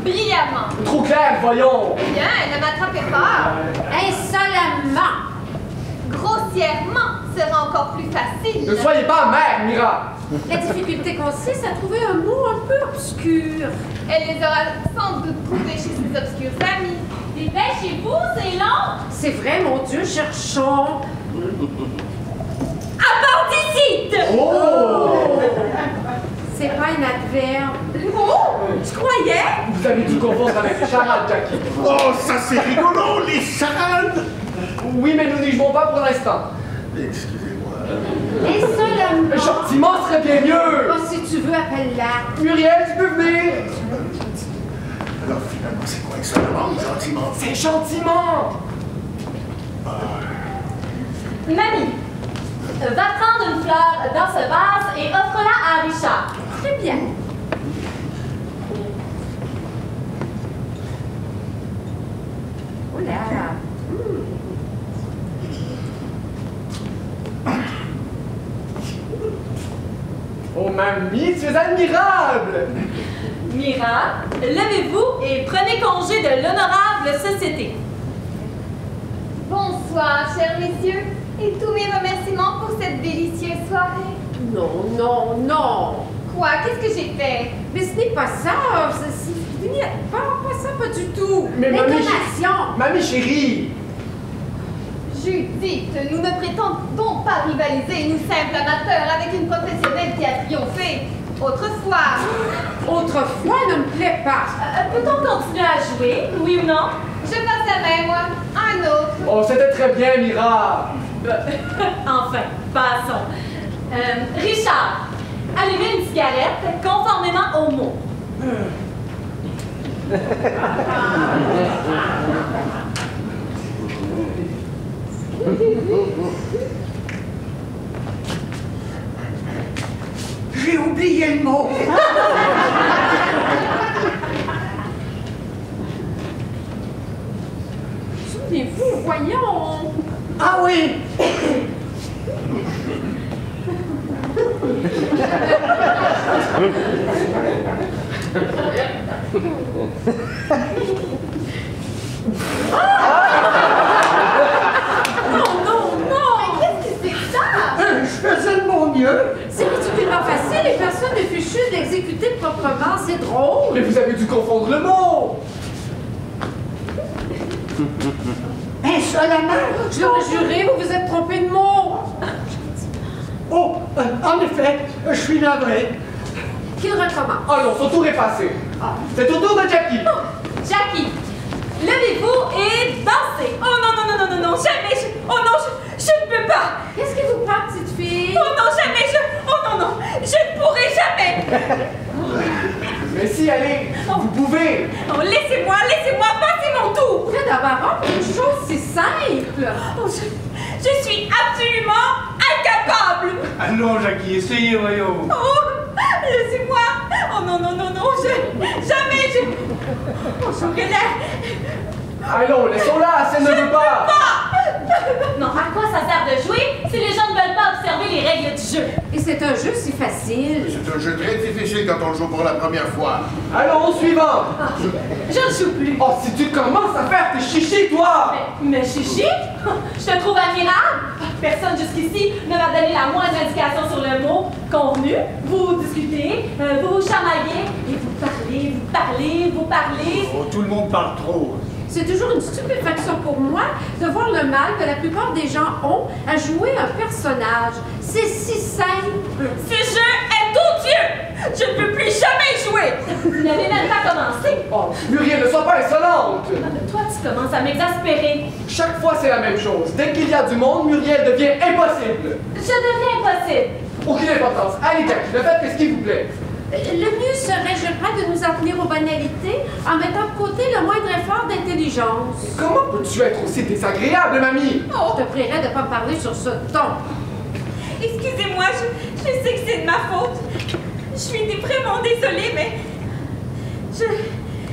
Brillamment. Trop clair, voyons. Bien, ne m'attrapez pas. Insolemment. Grossièrement sera encore plus facile. Ne soyez pas amère, Mira. La difficulté consiste à trouver un mot un peu obscur. Elle les aura sans doute trouvés chez ses obscurs amis. Dépêchez-vous, c'est long! C'est vrai, mon Dieu, cherchons. Appendicite! Oh! C'est pas un adverbe. Oh, je croyais. Vous avez dû confondre avec les charades, Jackie. Oh, ça c'est rigolo, les charades! Oui, mais nous n'y jouons pas pour l'instant. Excusez-moi. Insolemment. Gentiment serait bien mieux. Oh, si tu veux, appelle-la. Muriel, tu peux venir. Alors finalement, c'est quoi exactement, gentiment? C'est gentiment. Mamie, va prendre une fleur dans ce vase et offre-la à Richard. Très bien. Oh là. Oh, mamie, tu es admirable. Mira, levez-vous et prenez congé de l'honorable société. Bonsoir, chers messieurs, et tous mes remerciements pour cette délicieuse soirée. Non, non, non. Quoi? Qu'est-ce que j'ai fait? Mais ce n'est pas ça. Pas ça, pas du tout. Mais mamie, l'intonation. Mamie chérie. Judith, nous ne prétendons pas rivaliser, nous simples amateurs, avec une professionnelle qui a triomphé. Autrefois. Autrefois ne me plaît pas. Peut-on continuer à jouer, oui ou non? Je passe la main, moi. Un autre. Oh, c'était très bien, Mira. Enfin, passons. Richard, allumez une cigarette conformément au mot. J'ai oublié le mot. Souvenez-vous, voyons. Ah oui. Je faisais de mon mieux. C'est ridiculement facile et personne ne fichu de l'exécuter proprement. C'est drôle. Mais vous avez dû confondre le mot. Insolemment. Je l'aurais juré, vous vous êtes trompé de mot. Oh, en effet, je suis navré. Qu'il recommence. Allons, son tour est passé. C'est au tour de Jackie. Jackie, levez-vous et dansez. Oh non, non, non, non, non, non, jamais. Oh non, je ne peux pas. Qu'est-ce qui vous prend, petite fille? Oh non, jamais. Oh non, non, je ne pourrai jamais. Mais si, allez, vous pouvez. Oh, laissez-moi, passer mon tour. Fais d'abord une chose si simple. Oh, je suis absolument incapable. Allons, Jackie, essayez, voyons. Oh, laissez-moi. Oh non, non, non, non, jamais. Oh, j'aurais l'air. Allons, laissons-la, si elle ne veut pas. Non, à quoi ça sert de jouer si les gens ne veulent pas observer les règles du jeu? Et c'est un jeu si facile. C'est un jeu très difficile quand on le joue pour la première fois. Allons, au suivant. Je ne joue plus. Oh, si tu commences à faire tes chichis, toi. Mais chichi, je te trouve admirable. Personne jusqu'ici ne m'a donné la moindre indication sur le mot convenu. Vous discutez, vous chamaillez, et vous parlez. Oh, tout le monde parle trop. C'est toujours une stupéfaction pour moi de voir le mal que la plupart des gens ont à jouer un personnage. C'est si simple. Ce jeu est odieux. Je ne peux plus jamais jouer. Vous n'avez même pas commencé. Oh, Muriel, ne sois pas insolente. Toi, tu commences à m'exaspérer. Chaque fois, c'est la même chose. Dès qu'il y a du monde, Muriel devient impossible. Je deviens impossible. Aucune importance. Allez, Jackie, ne faites que ce qu'il vous plaît. Le mieux serait, je crois, de nous en tenir aux banalités en mettant de côté le moindre effort d'intelligence. Comment peux-tu être aussi désagréable, mamie? Oh, je te prierais de ne pas me parler sur ce ton. Excusez-moi, je sais que c'est de ma faute. Je suis vraiment désolée, mais... Je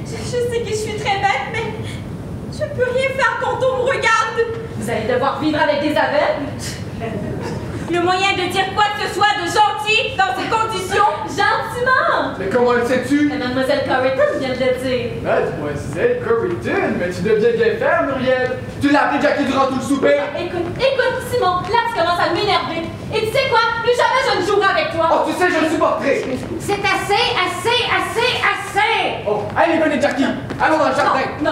sais que je suis très bête, mais... Je peux rien faire quand on me regarde. Vous allez devoir vivre avec des aveugles? Le moyen de dire quoi que ce soit de gentil dans ces conditions... Gentiment! Mais comment le sais-tu? Mais Mademoiselle Corrigan vient de le dire. Mademoiselle Corrigan, mais tu deviens bien faire, Muriel. Tu l'as appelé Jackie durant tout le souper. Écoute, Simon, là tu commences à m'énerver. Et tu sais quoi? Plus jamais je ne jouerai avec toi. Oh, tu sais, je le supporterai. C'est assez. Oh, allez, venez, Jackie. Allons dans le jardin. Non.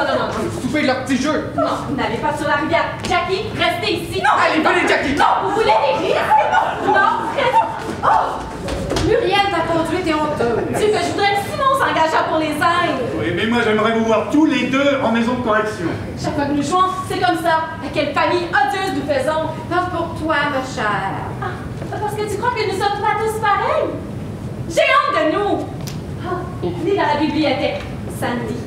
Souper de leur petit jeu. Non, n'allez pas sur la rivière. Jackie, restez ici. Non, Allez, venez, Jackie. Non, vous voulez des risques? Non, Oh! Muriel, ta conduite est honteuse. Dieu que je voudrais que Simon s'engageât pour les Indes. Oui, mais moi j'aimerais vous voir tous les deux en maison de correction. Chaque fois que nous jouons, c'est comme ça. À quelle famille odieuse nous faisons. Pas pour toi, ma chère. Ah, parce que tu crois que nous sommes pas tous pareils? J'ai honte de nous. Ah, venez dans la bibliothèque, Sandy.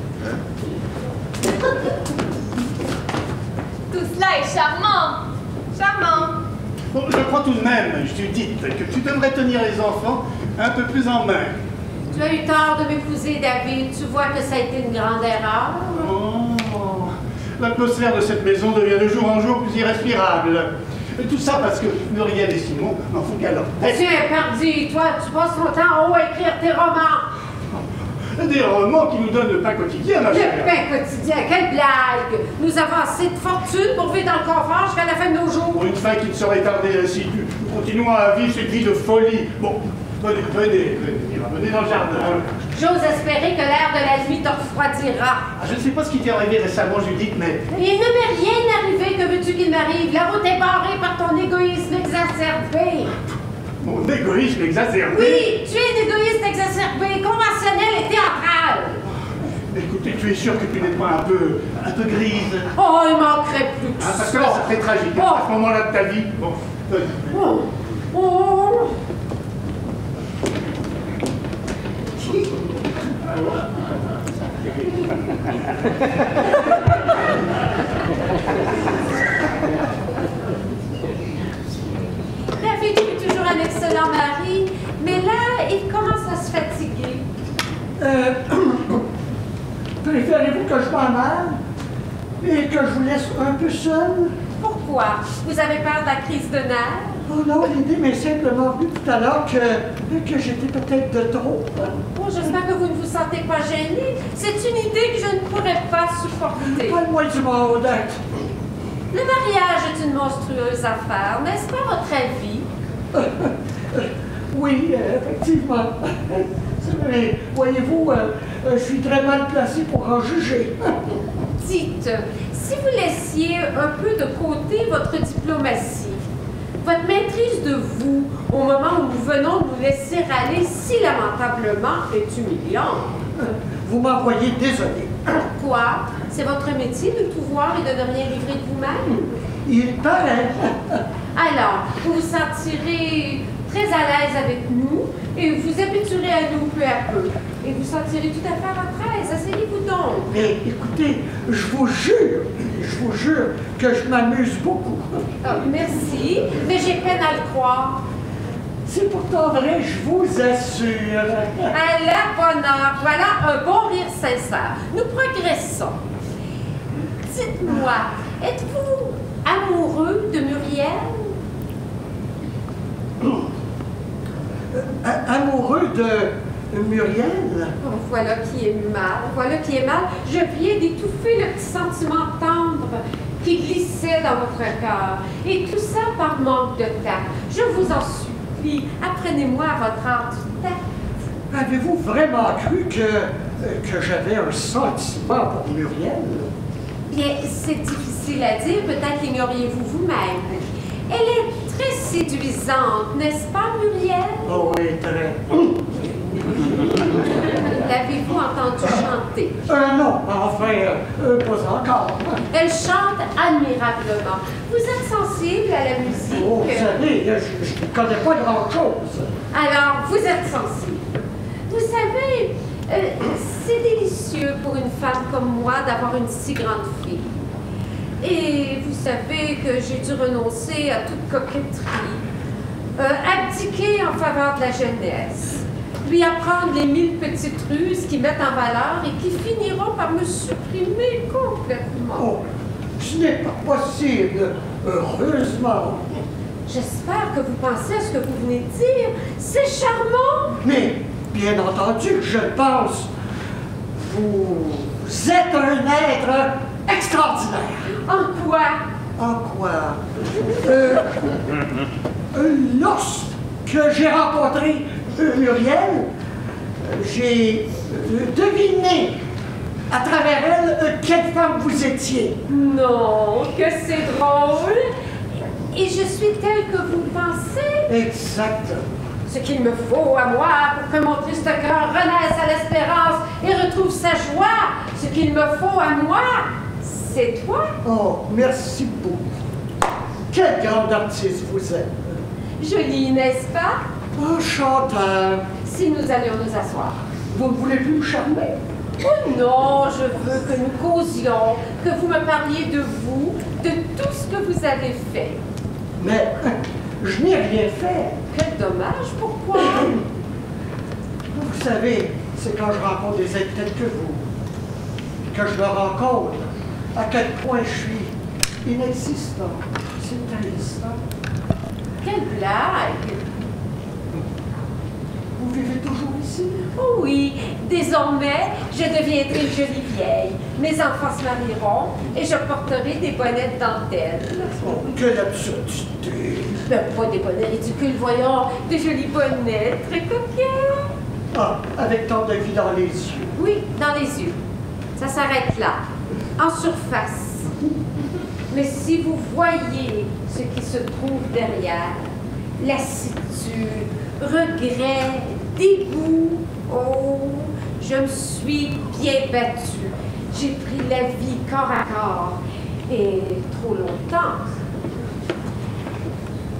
Tout cela est charmant. Charmant. Bon, je crois tout de même, Judith, que tu devrais tenir les enfants un peu plus en main. Tu as eu tort de m'épouser, David. Tu vois que ça a été une grande erreur. Oh, l'atmosphère de cette maison devient de jour en jour plus irrespirable. Et tout ça parce que Muriel et Simon n'en font qu'à leur tête. Tiens, pardi, toi, tu passes ton temps en haut à écrire tes romans. Des romans qui nous donnent le pain quotidien, ma chère. Le pain quotidien, quelle blague! Nous avons assez de fortune pour vivre dans le confort jusqu'à la fin de nos jours. Pour une fin qui ne serait tardée si nous continuons à vivre cette vie de folie. Bon, venez dans le jardin. J'ose espérer que l'air de la nuit te refroidira. Je ne sais pas ce qui t'est arrivé récemment, Judith, mais... Il ne m'est rien arrivé, que veux-tu qu'il m'arrive? La route est barrée par ton égoïsme exacerbé. Mon égoïsme exacerbé. Oui, tu es un égoïste exacerbé, conventionnel et théâtral. Écoutez, tu es sûr que tu n'es pas un peu grise? Oh, il manquerait plus que ça. Parce que là, ça fait tragique. Oh. À ce moment-là de ta vie. Bon, Oh. Oh. David est toujours un excellent mari, mais là, il commence à se fatiguer. Préférez-vous que je m'en aille et que je vous laisse un peu seul? Pourquoi? Vous avez peur de la crise de nerfs? Oh non, l'idée m'est simplement venue tout à l'heure que j'étais peut-être de trop. Oh, j'espère que vous ne vous sentez pas gêné. C'est une idée que je ne pourrais pas supporter. Pas le moins du monde, Odette. Le mariage est une monstrueuse affaire, n'est-ce pas votre avis? Oui, effectivement. Mais voyez-vous, je suis très mal placé pour en juger. Dites, si vous laissiez un peu de côté votre diplomatie, votre maîtrise de vous, au moment où nous venons de nous laisser aller si lamentablement, est humiliante. Vous m'envoyez désolé. Pourquoi? C'est votre métier de tout voir et de ne rien livrer de vous-même? Il paraît. Alors, vous vous sentirez très à l'aise avec nous et vous vous habituerez à nous peu à peu. Et vous sentirez tout à fait à votre aise. Asseyez-vous donc. Mais écoutez, je vous jure que je m'amuse beaucoup. Ah, merci, mais j'ai peine à le croire. C'est pourtant vrai, je vous assure. À la bonne heure, voilà un bon rire sincère. Nous progressons. Dites-moi, êtes-vous amoureux de Muriel? Amoureux de Muriel? Oh, voilà qui est mal. Je viens d'étouffer le petit sentiment tendre qui glissait dans votre cœur. Et tout ça par manque de tact. Je vous en supplie, apprenez-moi à votre art du tact. Avez-vous vraiment cru que j'avais un sentiment pour Muriel? Bien, c'est difficile à dire, peut-être l'ignoriez-vous vous-même. Elle est très séduisante, n'est-ce pas, Muriel? Oh oui, très. L'avez-vous entendu chanter? Non, enfin, pas encore. Elle chante admirablement. Vous êtes sensible à la musique? Oh, vous savez, je ne connais pas grand-chose. Alors, vous êtes sensible. Vous savez, c'est délicieux pour une femme comme moi d'avoir une si grande fille. Et vous savez que j'ai dû renoncer à toute coquetterie, abdiquer en faveur de la jeunesse, lui apprendre les 1000 petites ruses qui mettent en valeur et qui finiront par me supprimer complètement. Oh, ce n'est pas possible, heureusement. J'espère que vous pensez à ce que vous venez de dire. C'est charmant! Mais, bien entendu que je pense. Vous êtes un être extraordinaire. En quoi? En quoi? Lorsque j'ai rencontré Muriel, j'ai deviné à travers elle quelle femme vous étiez. Non, que c'est drôle! Et je suis telle que vous le pensez? Exactement. Ce qu'il me faut à moi pour que mon triste cœur renaisse à l'espérance et retrouve sa joie, ce qu'il me faut à moi, c'est toi. Oh, merci beaucoup. Quel grand artiste vous êtes. Joli, n'est-ce pas? Enchanteur. Si nous allions nous asseoir. Vous ne voulez plus me charmer? Oh non, je veux que nous causions, que vous me parliez de vous, de tout ce que vous avez fait. Mais je n'ai rien fait. Quel dommage, pourquoi? Vous savez, c'est quand je rencontre des êtres tels que vous, que je me rends compte à quel point je suis inexistant. C'est triste. Quelle blague! Vous vivez toujours ici? Oh oui, désormais, je deviendrai une jolie vieille. Mes enfants se marieront et je porterai des bonnets de dentelle. Oh, quelle absurdité! Ben, pas des bonnets ridicules, voyons, des jolis bonnets, très coquets. Ah, avec tant de vie dans les yeux. Oui, dans les yeux. Ça s'arrête là, en surface. Mais si vous voyez ce qui se trouve derrière, lassitude, regret, dégoût, oh, je me suis bien battue. J'ai pris la vie corps à corps, et trop longtemps.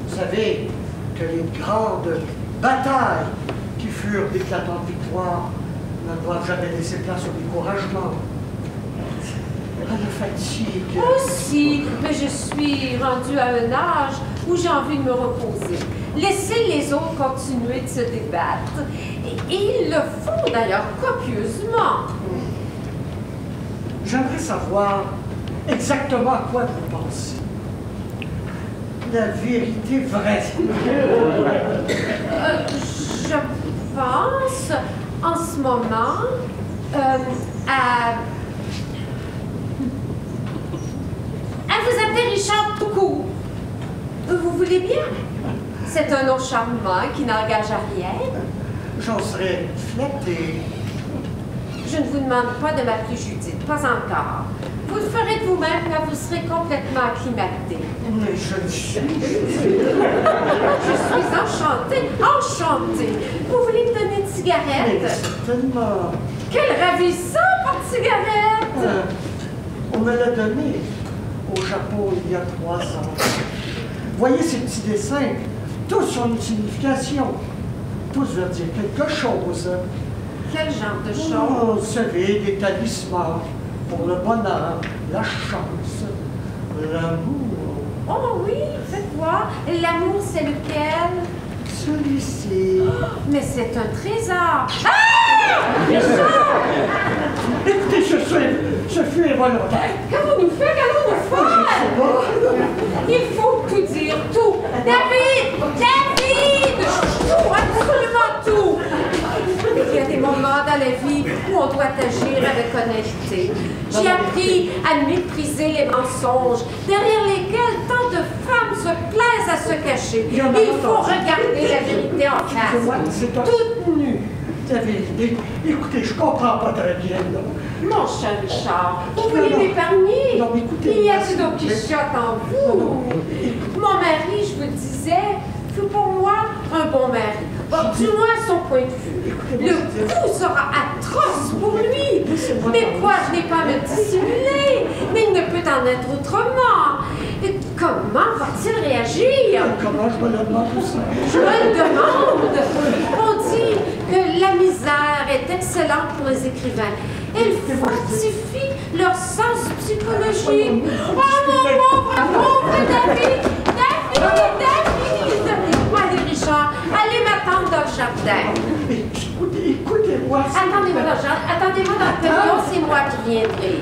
Vous savez que les grandes batailles qui furent d'éclatantes victoires ne doivent jamais laisser place au découragement. À la fatigue. Aussi, mais je suis rendue à un âge où j'ai envie de me reposer. Laisser les autres continuer de se débattre. Et ils le font d'ailleurs copieusement. J'aimerais savoir exactement à quoi vous pensez. La vérité vraie. Je pense, en ce moment, à vous appeler Richard tout court. Vous voulez bien? C'est un nom charmant qui n'engage à rien. J'en serais flatté. Je ne vous demande pas de m'appeler Judith, pas encore. Vous le ferez de vous-même quand vous serez complètement acclimaté. Mais je ne suis... Je suis enchantée. Vous voulez me donner une cigarette? Mais certainement. Quel ravissant porte-cigarette! On me l'a donné au Japon il y a 3 ans. Voyez ces petits dessins, tous ont une signification. Tous veulent dire quelque chose. Quel genre de Oh, choses? vous savez, des talismans pour le bonheur, la chance, l'amour. Oh oui, faites voir. L'amour, c'est lequel? Celui-ci. Mais c'est un trésor. Ah! Richard! Écoutez, ce fut involontaire. Qu'allons-nous faire? Il faut tout dire, tout. David! Tout, absolument tout. Il y a des moments dans la vie où on doit agir avec honnêteté. J'ai appris à mépriser les mensonges, derrière lesquels tant de femmes se plaisent à se cacher. Il faut regarder la vérité en face, toute nue. La vérité. Écoutez, je comprends pas très bien, non. Mon cher Richard, vous voulez m'épargner? Non, mais écoutez... Il y a du Don Quichotte en vous. Mon mari, je vous le disais, fut pour moi un bon mari. Bon, du moins à son point de vue. Le coup sera atroce pour lui. Mais quoi, je n'ai pas à me dissimuler. Mais il ne peut en être autrement. Et comment va-t-il réagir? Comment je me le demande aussi? Je me le demande. On dit que la misère est excellente pour les écrivains. Elle fortifie leur sens psychologique. Oh, mon pauvre David! Allez, Richard, allez m'attendre dans le jardin. Écoutez-moi. Attendez-moi dans le jardin. Attendez-moi dans le pavillon, c'est moi qui viendrai.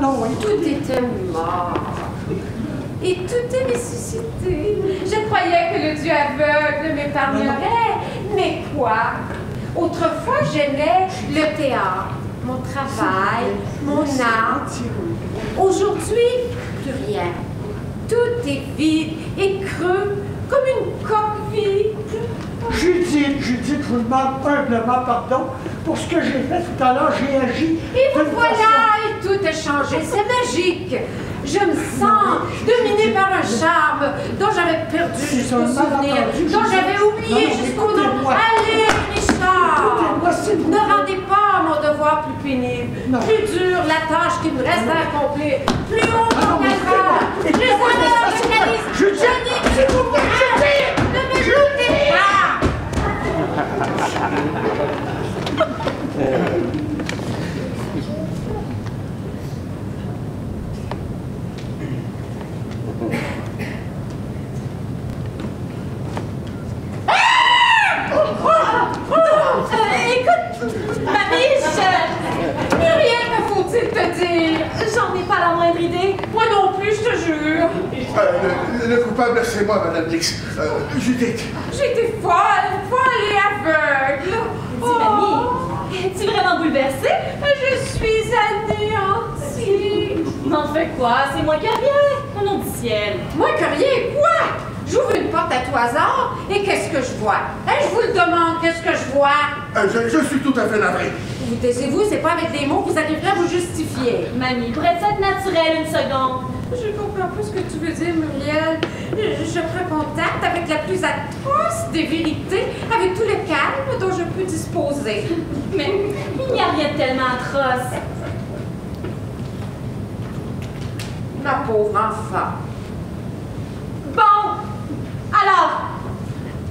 Non. Tout était mort. Et tout est ressuscité. Je croyais que le Dieu aveugle m'épargnerait. Mais quoi? Autrefois, j'aimais le théâtre, mon travail, mon art. Aujourd'hui, plus rien. Tout est vide et creux, comme une coque vide. Judith, je vous demande humblement pardon pour ce que j'ai fait tout à l'heure. J'ai agi. Et vous voilà, et tout a changé. C'est magique. Je me sens dominée par un charme dont j'avais perdu jusqu'au souvenir, dont j'avais oublié jusqu'au nom. Allez, Richard! Ne rendez pas mon devoir plus pénible, plus dur la tâche qui me reste à accomplir, plus haut mon calvaire, plus honneur le calice. Je n'y ne me jetez pas! Écoute, mamie, Muriel, que faut-il te dire? j'en ai pas la moindre idée. Moi non plus, je te jure. Le coupable, c'est moi, Madame Lix. Judith. J'étais folle et aveugle. Dis, mamie, es-tu vraiment bouleversée? Je suis anéantie. M'en fais quoi? C'est moi qui reviens. Au nom du ciel. Moi que rien, quoi? J'ouvre une porte à tout hasard et qu'est-ce que je vois? Je vous le demande, qu'est-ce que je vois? Je suis tout à fait navré. Vous taisez-vous, c'est pas avec des mots que vous arriverez à vous justifier. Mamie, pourrais-tu être naturelle une seconde? Je comprends pas ce que tu veux dire, Muriel. Je prends contact avec la plus atroce des vérités, avec tout le calme dont je peux disposer. Mais il n'y a rien de tellement atroce. Ma pauvre enfant. Bon, alors,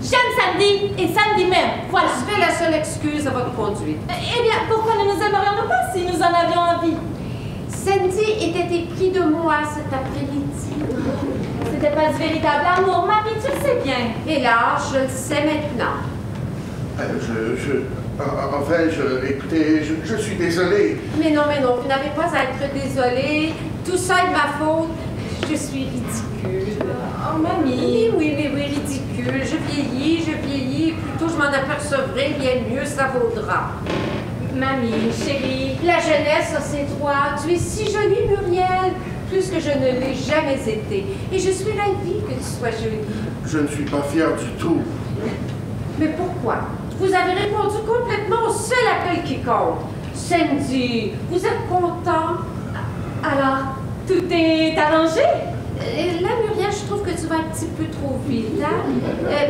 j'aime samedi et samedi même. Voilà. Je fais la seule excuse à votre conduite. Eh bien, pourquoi ne nous aimerions-nous pas si nous en avions envie? Sandy était épris de moi cet après-midi. C'était pas du véritable amour, mamie, tu le sais bien. Hélas, je le sais maintenant. Écoutez, je suis désolé. Mais non, vous n'avez pas à être désolée. Tout ça est ma faute. Je suis ridicule. Oh, mamie. Oui, ridicule. Je vieillis. Plutôt je m'en apercevrai, bien mieux ça vaudra. Mamie, chérie. La jeunesse a ses droits. Tu es si jolie, Muriel, plus que je ne l'ai jamais été. Et je suis ravie que tu sois jolie. Je ne suis pas fier du tout. Mais pourquoi? Vous avez répondu complètement au seul appel qui compte. Sandy, vous êtes content? Alors, tout est arrangé? Là, Muriel, je trouve que tu vas un petit peu trop vite. Hein?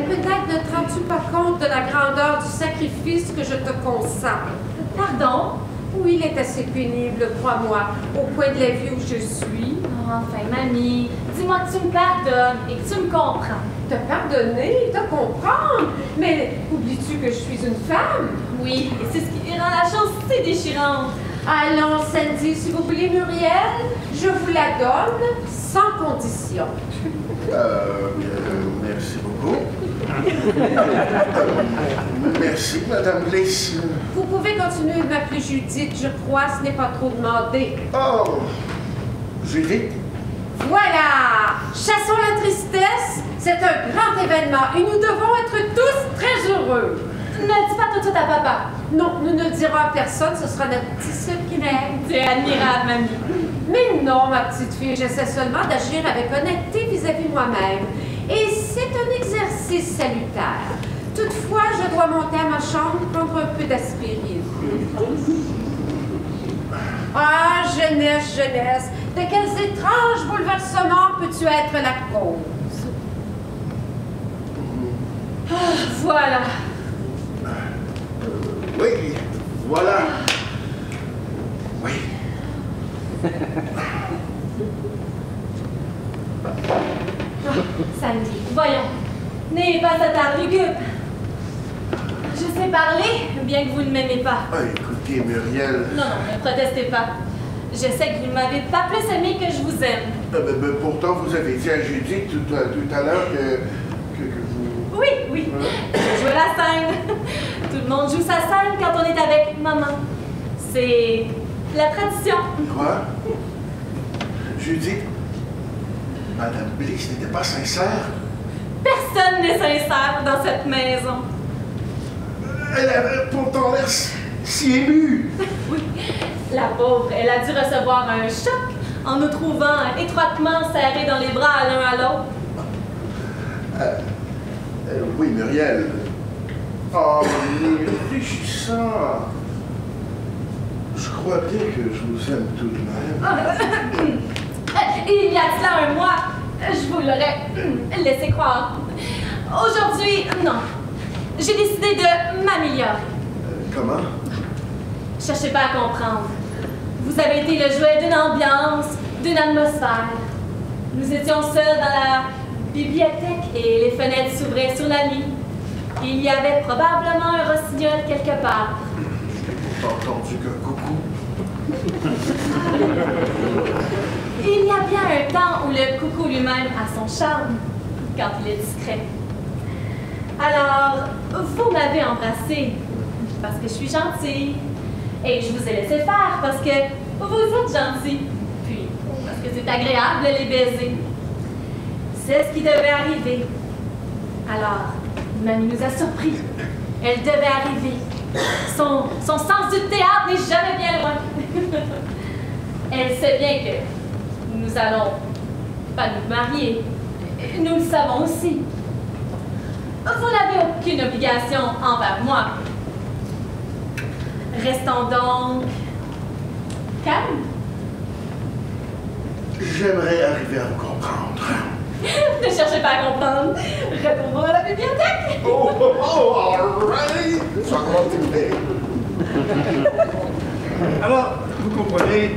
Peut-être ne te rends-tu pas compte de la grandeur du sacrifice que je te consacre? Pardon? Oui, il est assez pénible, crois-moi, au point de la vie où je suis. Oh, enfin, mamie, dis-moi que tu me pardonnes et que tu me comprends. Te pardonner, te comprendre? Mais oublies-tu que je suis une femme? Oui, et c'est ce qui rend la chose si déchirante. Allons, Sandy, si vous voulez, Muriel, je vous la donne sans condition. Merci beaucoup. Merci, Madame Lix. Vous pouvez continuer de m'appeler Judith, je crois, ce n'est pas trop demandé. Oh, Judith? Voilà! Chassons la tristesse, c'est un grand événement et nous devons être tous très heureux. Ne dis pas tout de suite à papa. Non, nous ne le dirons à personne, ce sera notre petit secret. Tu es admirable, mamie. Mais non, ma petite fille, j'essaie seulement d'agir avec honnêteté vis-à-vis de moi-même. Et c'est un exercice salutaire. Toutefois, je dois monter à ma chambre, prendre un peu d'aspirine. Ah, jeunesse, de quels étranges bouleversements peux-tu être la cause? Voilà. Oui, voilà. Oui. Sandy, voyons. N'ayez pas cette art lugubre. Je sais parler, bien que vous ne m'aimez pas. Ah, écoutez, Muriel. Non, ne protestez pas. Je sais que vous ne m'avez pas plus aimé que je vous aime. Pourtant, vous avez dit à Judith tout à l'heure que vous... Oui. Je joue la scène. Tout le monde joue sa scène quand on est avec maman. C'est la tradition. Quoi? Judith, Madame Bliss n'était pas sincère? Personne n'est sincère dans cette maison. Elle avait pourtant l'air si émue. Oui, la pauvre, elle a dû recevoir un choc en nous trouvant étroitement serrés dans les bras l'un à l'autre. Oui, Muriel. Oh, mais réfléchissant. Je crois bien que je vous aime tout de même. Il y a de cela un mois, je vous l'aurais laissé croire. Aujourd'hui, non. J'ai décidé de m'améliorer. Comment? Cherchez pas à comprendre. Vous avez été le jouet d'une ambiance, d'une atmosphère. Nous étions seuls dans la bibliothèque et les fenêtres s'ouvraient sur la nuit. Il y avait probablement un rossignol quelque part. J'ai pas entendu qu'un coucou. Il y a bien un temps où le coucou lui-même a son charme, quand il est discret. Alors, vous m'avez embrassé parce que je suis gentille. Et je vous ai laissé faire parce que vous êtes gentil. Puis, parce que c'est agréable de les baiser. C'est ce qui devait arriver. Alors, Mamie nous a surpris. Elle devait arriver. Son sens du théâtre n'est jamais bien loin. Elle sait bien que nous allons pas nous marier. Nous le savons aussi. Vous n'avez aucune obligation envers moi. Restons donc calmes. J'aimerais arriver à vous comprendre. Ne cherchez pas à comprendre. Retournons à la bibliothèque. All right. Ça commence tout bien. Alors, vous comprenez,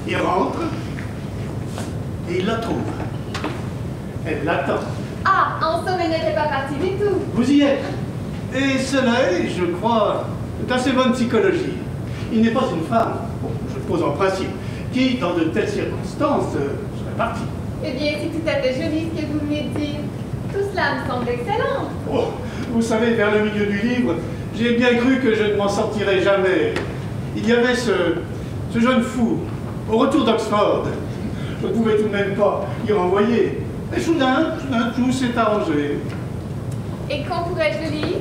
il rentre et il la trouve. Elle l'attend. Ah, en somme, elle n'était pas partie du tout. Vous y êtes. Et cela est, je crois, d'assez bonne psychologie. Il n'est pas une femme, bon, je pose en principe, qui, dans de telles circonstances, serait partie. Eh bien, c'est tout à fait joli ce que vous venez de dire. Tout cela me semble excellent. Oh, vous savez, vers le milieu du livre, j'ai bien cru que je ne m'en sortirais jamais. Il y avait ce jeune fou, au retour d'Oxford. Je ne pouvais tout de même pas y renvoyer. Et soudain, tout s'est arrangé. Et quand pourrais-je le lire?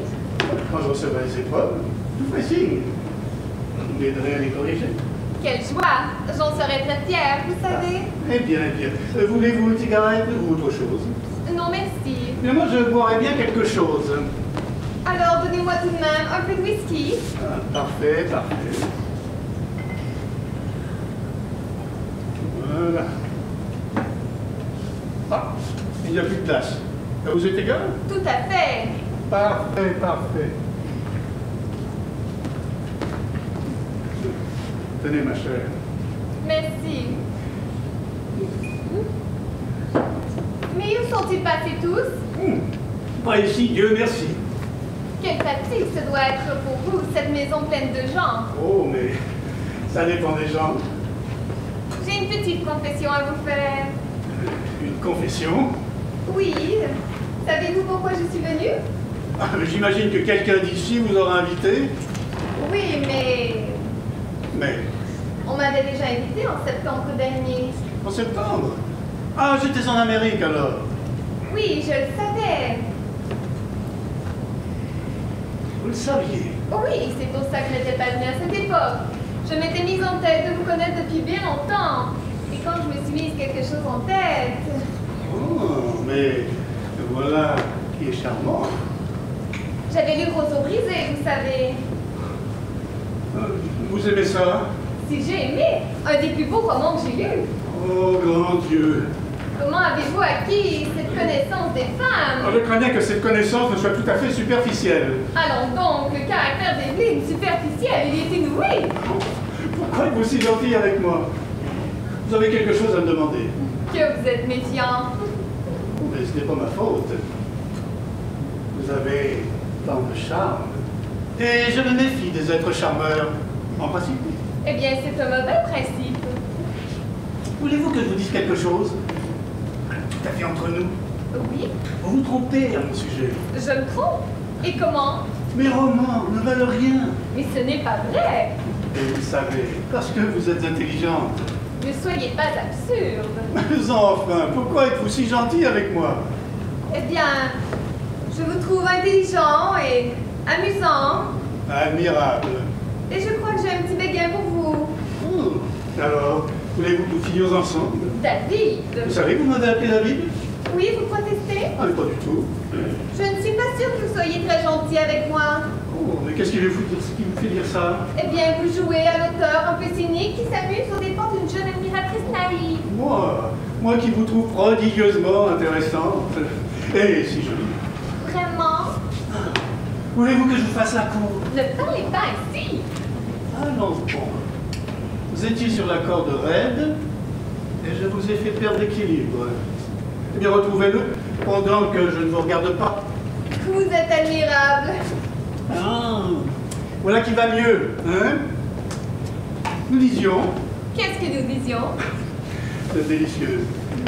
Quand je recevrai les épreuves, je vous ferai signe. Vous m'aiderez à les corriger. Quelle joie! J'en serais très fière, vous savez. Eh bien. Voulez-vous une cigarette ou autre chose? Non, merci. Mais moi, je boirais bien quelque chose. Alors, donnez-moi tout de même un peu de whisky. Ah, parfait. Voilà. Ah, il n'y a plus de place. Ça vous est égal? Tout à fait. Parfait. Tenez, ma chère. Merci. Mais où sont-ils passés tous? Pas ici, Dieu merci. Quelle fatigue ce doit être pour vous, cette maison pleine de gens. Oh, mais ça dépend des gens. J'ai une petite confession à vous faire. Une confession? Oui. Savez-vous pourquoi je suis venue? Ah, j'imagine que quelqu'un d'ici vous aura invité. Oui, mais Mais, on m'avait déjà invité en septembre dernier. en septembre? Ah, j'étais en Amérique alors. Oui, je le savais. Vous le saviez? Oui, c'est pour ça que je n'étais pas venue à cette époque. Je m'étais mise en tête de vous connaître depuis bien longtemps. Et quand je me suis mise quelque chose en tête... Oh, mais voilà qui est charmant. J'avais lu Roseau brisé, vous savez. Vous aimez ça? Si j'ai aimé, un des plus beaux romans que j'ai lus. Oh, grand Dieu! Comment avez-vous acquis cette connaissance des femmes? Je craignais que cette connaissance ne soit tout à fait superficielle. Allons donc, le caractère d'Evelyne, superficiel, il est inouï. Pourquoi êtes-vous si gentil avec moi? Vous avez quelque chose à me demander. Que vous êtes méfiant. Mais ce n'est pas ma faute. Vous avez tant de charme. Et je me méfie des êtres charmeurs, en principe. Eh bien, c'est un mauvais principe. Voulez-vous que je vous dise quelque chose? Tout à fait entre nous. Oui, Vous vous trompez à mon sujet. je me trompe. Et comment? Mes romans ne valent rien. Mais ce n'est pas vrai. Et vous le savez, parce que vous êtes intelligente. Ne soyez pas absurde. Mais enfin, pourquoi êtes-vous si gentil avec moi? Eh bien, je vous trouve intelligent et amusant. Admirable. Et je crois que j'ai un petit béguin pour vous. Alors, voulez-vous que nous finions ensemble? David. Vous savez que vous m'avez appelé David? Oui, vous protestez? Ah, mais pas du tout. Je ne suis pas sûre que vous soyez très gentil avec moi. Oh, mais qu'est-ce qui vous fait dire ça? Eh bien, vous jouez à l'auteur un peu cynique qui s'amuse aux dépens d'une jeune admiratrice naïve. Moi qui vous trouve prodigieusement intéressante. Et si jolie. Vraiment? Voulez-vous que je vous fasse la cour? Ne parlez pas ainsi. Allons bon. Vous étiez sur la corde raide et je vous ai fait perdre l'équilibre. Eh bien, retrouvez-le pendant que je ne vous regarde pas. Vous êtes admirable. Ah, voilà qui va mieux, hein? Nous disions, Qu'est-ce que nous disions? c'est délicieux.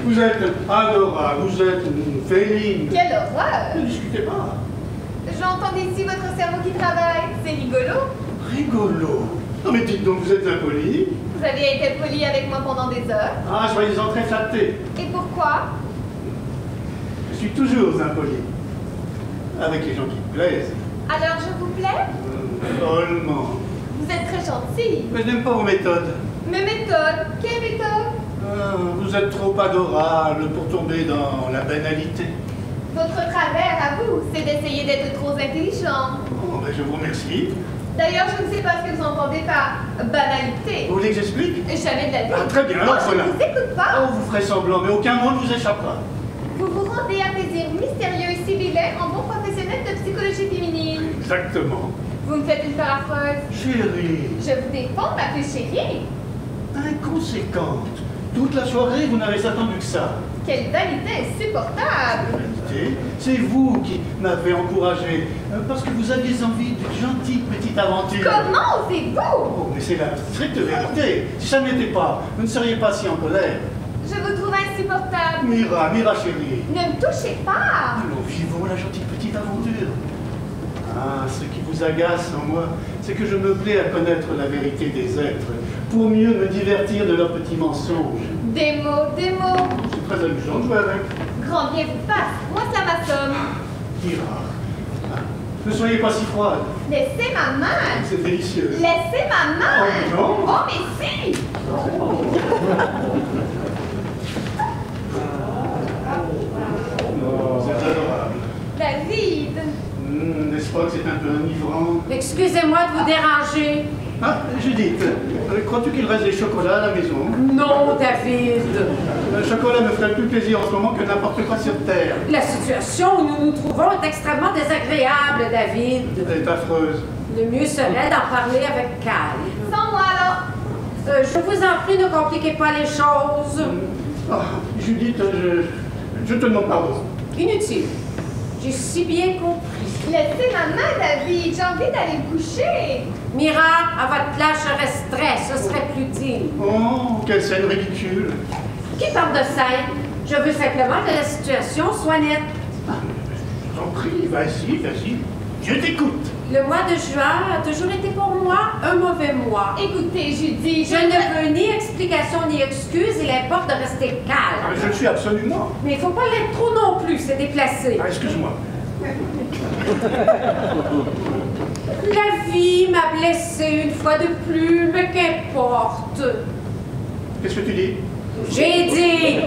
Vous êtes adorable, vous êtes féline. Quelle horreur! Ne discutez pas. J'entends ici votre cerveau qui travaille. C'est rigolo. Rigolo. Non mais dites donc, vous êtes impoli. Vous avez été poli avec moi pendant des heures. Ah, soyez-en très flattés. Et pourquoi? Je suis toujours impoli. Avec les gens qui me plaisent. Alors je vous plais? Drôlement. Vous êtes très gentil. Mais je n'aime pas vos méthodes. Mes méthodes? Quelle méthode? Ah, vous êtes trop adorable pour tomber dans la banalité. Votre travers à vous, c'est d'essayer d'être trop intelligent. Oh, ben, je vous remercie. D'ailleurs, je ne sais pas ce que vous entendez par banalité. Vous voulez que j'explique? Jamais de la vie. Ah, très bien, alors Oh, voilà. je ne vous écoute pas. Oh, vous ferez semblant, mais aucun mot ne vous échappera. Vous vous rendez à plaisir mystérieux et sibyllin en bon professionnel de psychologie féminine. Exactement. Vous me faites une paraphrase. Chérie, Je vous défends, ma plus chérie. inconséquente. Toute la soirée, vous n'avez attendu que ça. Quelle vanité insupportable. Vanité, c'est vous qui m'avez encouragé, parce que vous aviez envie d'une gentille petite aventure. Comment osez-vous? Oh, mais c'est la stricte vérité. Si ça n'était pas, vous ne seriez pas si en colère. Je vous trouve insupportable. Mira chérie. Ne me touchez pas. Nous vivons la gentille petite aventure. Ah, ce qui vous agace en moi, c'est que je me plais à connaître la vérité des êtres, pour mieux me divertir de leurs petits mensonges. Des mots, des mots. C'est très amusant de jouer avec. Grand bien vous fasse. Moi, ça m'assomme. Mira, ah, ne soyez pas si froide. Laissez ma main. C'est délicieux. Laissez ma main. Oh, non. Oh, mais si. Vous êtes adorable. David. N'est-ce pas que c'est un peu enivrant? Excusez-moi de vous déranger. Ah, Judith, crois-tu qu'il reste des chocolats à la maison? Non, David. Le chocolat me ferait plus plaisir en ce moment que n'importe quoi sur Terre. La situation où nous nous trouvons est extrêmement désagréable, David. Elle est affreuse. Le mieux serait d'en parler avec calme. Sans moi, alors. Je vous en prie, ne compliquez pas les choses. Ah, Judith, je te demande pardon. Inutile. J'ai si bien compris. Laissez ma main, David. J'ai envie d'aller me coucher. Mira, à votre place, je resterai. Ce serait plus digne. Oh, quelle scène ridicule. Qui parle de scène? Je veux simplement que la situation soit nette. Ah, j'en prie, vas-y, vas-y. Je t'écoute. Le mois de juin a toujours été pour moi un mauvais mois. Écoutez, Judy, Je ne veux ni explication ni excuse, il importe de rester calme. Ah, je le suis absolument. Mais il ne faut pas l'être trop non plus, c'est déplacé. Ah, excuse-moi. La vie m'a blessée une fois de plus, mais qu'importe. Qu'est-ce que tu dis? J'ai dit.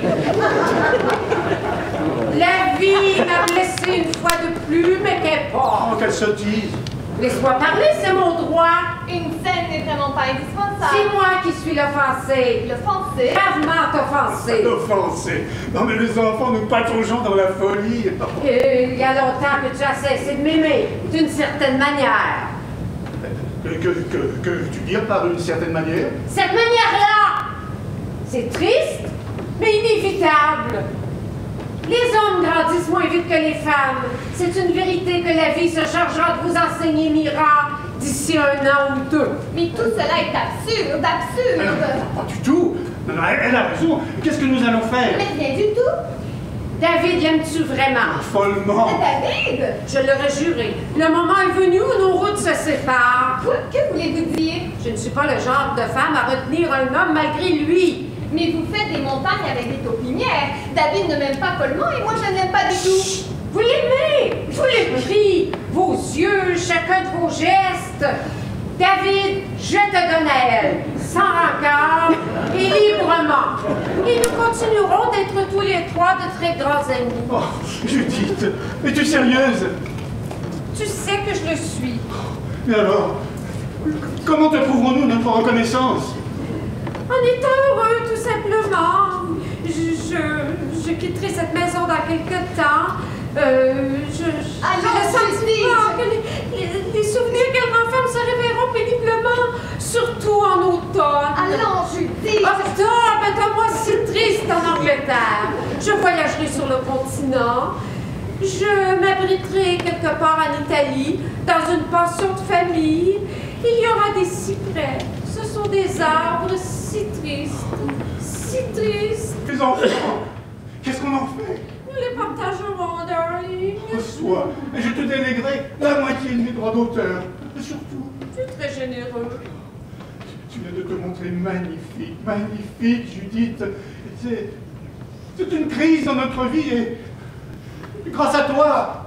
La vie m'a blessée une fois de plus, mais qu'importe. Oh, quelle sottise. Laisse-moi parler, c'est mon droit. une scène n'est vraiment pas indispensable. C'est moi qui suis l'offensée. L'offensé. Gravement offensée. Offensé. Non, mais les enfants nous pataugeons dans la folie. Il y a longtemps que tu as cessé de m'aimer, d'une certaine manière. Que veux-tu dire par une certaine manière? Cette manière-là, c'est triste, mais inévitable. Les hommes grandissent moins vite que les femmes. C'est une vérité que la vie se chargera de vous enseigner, Mira, d'ici 1 an ou 2. Mais tout cela est absurde, absurde! Pas du tout. Non, non, elle a raison. Qu'est-ce que nous allons faire? Mais rien du tout! David, l'aimes-tu vraiment? Follement. David! Je l'aurais juré. Le moment est venu où nos routes se séparent. Quoi? Que voulez-vous dire? Je ne suis pas le genre de femme à retenir un homme malgré lui. Mais vous faites des montagnes avec des taupinières. David ne m'aime pas follement et moi je ne l'aime pas du tout. Vous l'aimez, je vous l'ai pris. Vos yeux, chacun de vos gestes. David, je te donne à elle, sans rancœur et librement. Et nous continuerons d'être tous les 3 de très grands amis. Oh, Judith, es-tu sérieuse? Tu sais que je le suis. Et alors, comment te prouverons-nous notre reconnaissance? En étant heureux, tout simplement. Je quitterai cette maison dans quelque temps. Allons, le sentiment que les souvenirs qu'elle renferme se réveilleront péniblement, surtout en automne. Allons, Judith! Octobre est un mois si triste en Angleterre. Je voyagerai sur le continent. Je m'abriterai quelque part en Italie, dans une pension de famille. Il y aura des cyprès. Ce sont des arbres si tristes, si tristes. Les enfants, qu'est-ce qu'on en fait? Nous les partagerons, darling. Reçois, et je te déléguerai la moitié de mes droits d'auteur. Et surtout, Tu es très généreux. tu viens de te montrer magnifique, magnifique, Judith. C'est une crise dans notre vie et grâce à toi.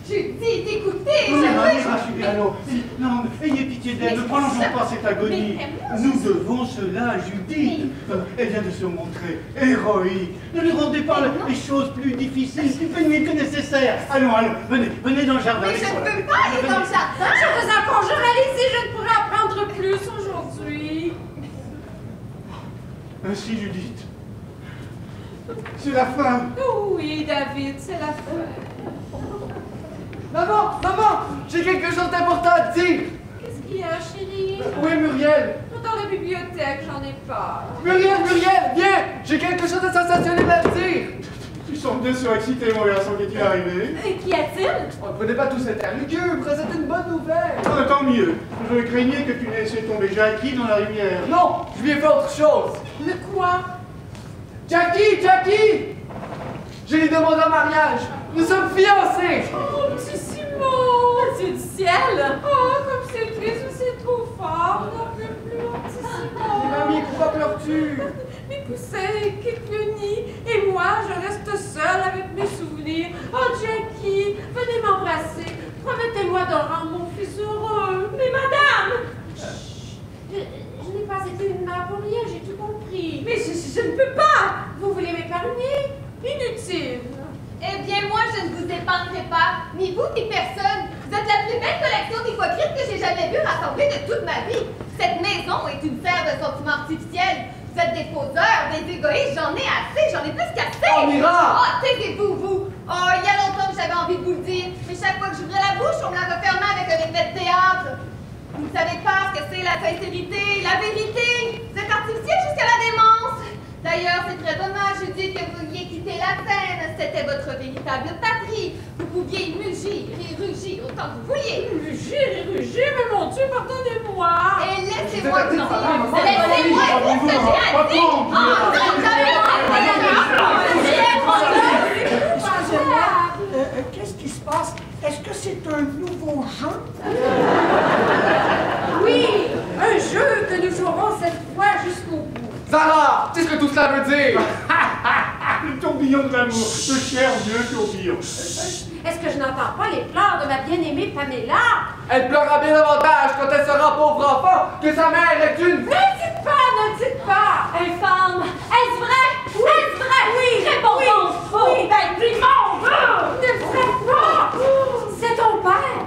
Judith, écoutez! Non, je non, veux- Mira, alors, non, ayez pitié d'elle, ne prolongeons pas cette agonie. Nous devons cela à Judith. Elle vient de se montrer héroïque. Ne lui rendez pas les choses plus difficiles, plus que nécessaire. Allons, venez dans le jardin. Mais je ne peux pas aller dans le jardin! Je vous en conjure, allez-y, je ne pourrai apprendre plus aujourd'hui. Ainsi, Judith, c'est la fin. Oui, David, c'est la fin. Maman, j'ai quelque chose d'important à te dire. Qu'est-ce qu'il y a, chérie? Où est Muriel? Dans la bibliothèque, j'en ai peur. Muriel, viens! J'ai quelque chose de sensationnel à te dire. Tu sembles bien surexcité, mon garçon, qu'est-il arrivé? Et qu'y a-t-il? On ne prenait pas tous cet air lugubre, c'est une bonne nouvelle. Ah, tant mieux. Je craignais que tu n'aies laissé tomber Jackie dans la rivière. Non, je lui ai fait autre chose. Le quoi? Jackie! Je lui demande en mariage. Nous sommes fiancés. Oh, petit Simon! Dieu du ciel! Oh, comme c'est triste, c'est trop fort. On n'en peut plus, mon petit Et Simon. mamie, pourquoi pleures-tu? Mes poussins quittent le nid et moi, je reste seule avec mes souvenirs. Oh, Jackie, venez m'embrasser. Promettez-moi de rendre mon fils heureux. Mais madame! Je n'ai pas été une mère pour rien, j'ai tout compris. Mais je ne peux pas! Vous voulez m'épargner? Inutile. Eh bien, moi, je ne vous épargnerai pas, ni vous, ni personne. Vous êtes la plus belle collection d'hypocrites que j'ai jamais vue rassemblée de toute ma vie. Cette maison est une serre de sentiments artificiels. Vous êtes des poseurs, des égoïstes, j'en ai assez, j'en ai plus qu'assez. Oh, Mira! Oh, taisez-vous, vous. Oh, il y a longtemps que j'avais envie de vous le dire, mais chaque fois que j'ouvrais la bouche, on me la refermait avec un effet de théâtre. Vous ne savez pas ce que c'est la sincérité, la vérité. Vous êtes artificiel jusqu'à la démence. D'ailleurs, c'est très dommage, Judith, que vous vouliez quitter la scène. C'était votre véritable patrie. Vous pouviez mugir et rugir autant que vous vouliez. Rugir et rugir, mais mon Dieu, pardonnez-moi. Et laissez-moi Je vous t'ai dire. pas dit, Laissez-moi maman, dire ce que j'ai à dire. Oh non, Qu'est-ce qui se passe? Est-ce que c'est un nouveau jeu? Oui, un jeu que nous jouerons cette fois jusqu'au bout. Zara, tu sais ce que tout cela veut dire? Le tourbillon de l'amour, le cher vieux tourbillon. Est-ce que je n'entends pas les pleurs de ma bien-aimée Pamela? Elle pleurera bien davantage quand elle sera pauvre enfant que sa mère est une... Ne dites pas, ne dites pas! Infâme! Est-ce vrai? Oui, Est-ce vrai? oui, Répondons! oui, oui. Ben, puis mon Dieu! Ne faites pas! C'est ton père!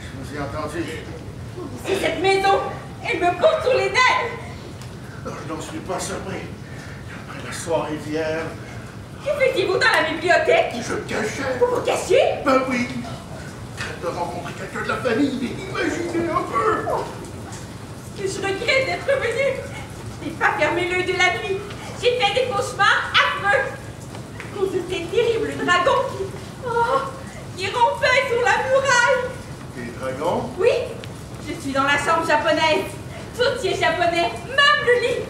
Je vous ai entendu. C'est cette maison. Elle me compte sur les nerfs. Non, je n'en suis pas surpris. Après la soirée d'hier, Que faisiez-vous dans la bibliothèque? je me cachais. Vous vous cachiez? Ben oui. Traite de rencontrer quelqu'un de la famille, mais imaginez un peu. Je regrette d'être venue. Je n'ai pas fermé l'œil de la nuit. J'ai fait des cauchemars affreux. À cause de ces terribles dragons qui rampaient sur la muraille. Des dragons? Oui, je suis dans la chambre japonaise. Tout y est japonais, même le lit.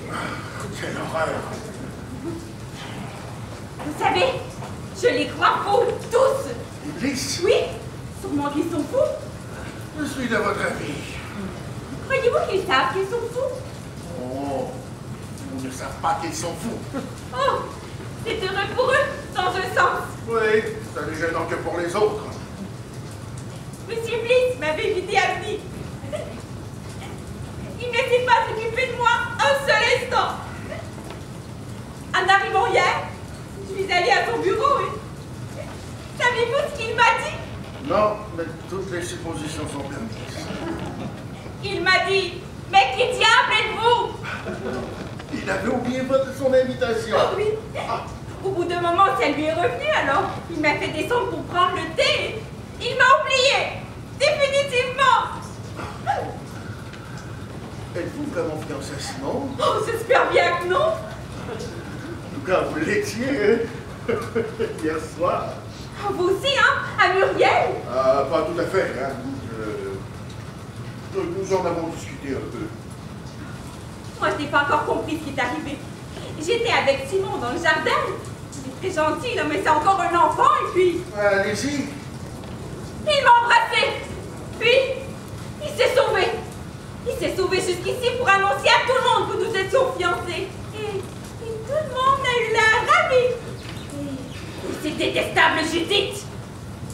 Quelle horreur. Vous savez, je les crois faux, tous. Iblis? Oui, sûrement qu'ils sont fous. Je suis de votre avis. Croyez-vous qu'ils savent qu'ils sont fous? Oh, ils ne savent pas qu'ils sont fous. Oh, c'est heureux pour eux, dans un sens. Oui, ça n'est gênant que pour les autres. Monsieur Bliss m'avait invité à venir. Il ne s'est pas occupé de moi un seul instant. En arrivant hier, je suis allée à son bureau et... Savez-vous ce qu'il m'a dit? Non, mais toutes les suppositions sont permises. Il m'a dit, mais qui diable êtes-vous? Il avait oublié son invitation. Oh oui. Au bout d'un moment, ça lui est revenu, alors il m'a fait descendre pour prendre le thé. Il m'a oublié, définitivement. Êtes-vous vraiment fiancé à Simon? Oh, j'espère bien que non. En tout cas, vous l'étiez, hein? Hier soir. Oh, vous aussi, hein, à Muriel? Pas tout à fait, hein. Nous en avons discuté un peu. Moi, je n'ai pas encore compris ce qui est arrivé. J'étais avec Simon dans le jardin. Il est très gentil, là, mais c'est encore un enfant, et puis... Allez-y. Il m'a embrassé. Puis, il s'est sauvé. Il s'est sauvé jusqu'ici pour annoncer à tout le monde que nous étions fiancés. Et tout le monde a eu l'air ravi. Et c'est détestable, Judith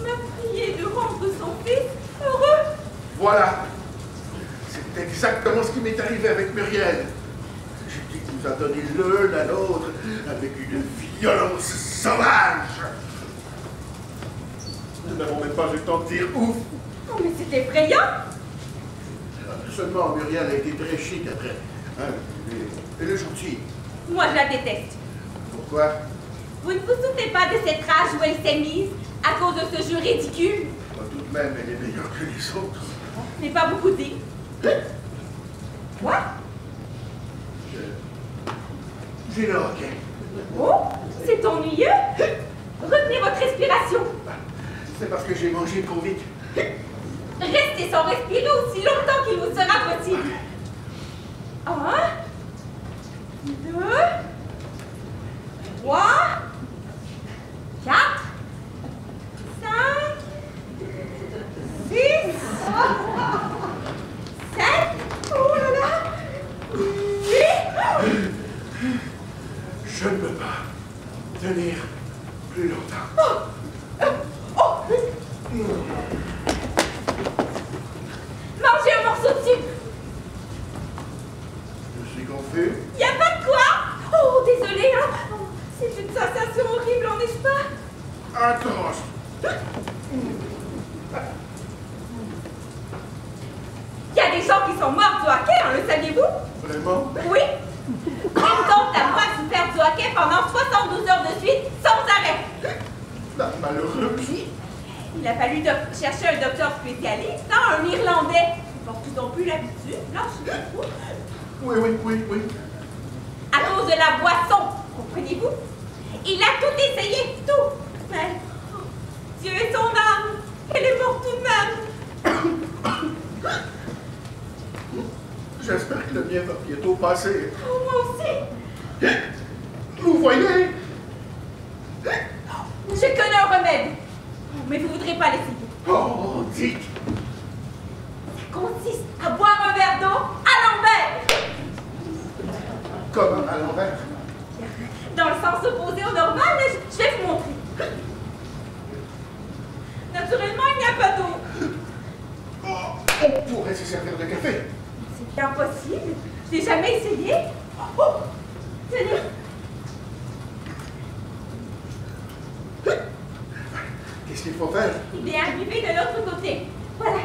m'a prié de rendre son fils heureux. Voilà. C'est exactement ce qui m'est arrivé avec Muriel. Judith nous a donné l'un à l'autre avec une violence sauvage. Nous n'avons même pas eu le temps de dire ouf. Oh, mais c'est effrayant. Seulement, Muriel a été très chic après. Hein? Elle est gentille. Moi, je la déteste. Pourquoi? Vous ne vous souvenez pas de cette rage où elle s'est mise à cause de ce jeu ridicule? Tout de même, elle est meilleure que les autres. Ce n'est pas beaucoup dit. Quoi? J'ai le hockey. Oh, c'est ennuyeux. Retenez votre respiration. C'est parce que j'ai mangé trop vite. Restez sans respirer aussi longtemps qu'il vous sera possible. 1, 2, 3, 4, 5, 6, 7, oh là là, 8. Je ne peux pas tenir plus longtemps. Mangez un morceau de sucre. Je suis confus. Y a pas de quoi. Oh, désolé, hein. Oh, c'est une sensation horrible, n'est-ce pas? Atroce. Il y a des gens qui sont morts du hockey, hein, le saviez-vous? Vraiment? Oui. Une tante à moi a souffert du hockey pendant 72 heures de suite, sans arrêt. Malheureux. Il a fallu chercher un docteur spécialiste, hein, un Irlandais. Ils portent tout en plus l'habitude, là, je sais pas. Oui. À cause de la boisson, comprenez-vous? Il a tout essayé, tout. Mais, oh, Dieu et son âme, elle est morte tout de même. J'espère que le mien va bientôt passer. Oh, moi aussi. Vous voyez? Je connais un remède. Mais vous ne voudrez pas l'essayer. Oh, dites! Ça consiste à boire un verre d'eau à l'envers. Comment à l'envers? Dans le sens opposé au normal, je vais vous montrer. Naturellement, il n'y a pas d'eau. Oh, on pourrait se servir de café. C'est bien possible. Je n'ai jamais essayé. Oh, tenez. Qu'est-ce qu'il faut faire? Il est arrivé de l'autre côté. Voilà.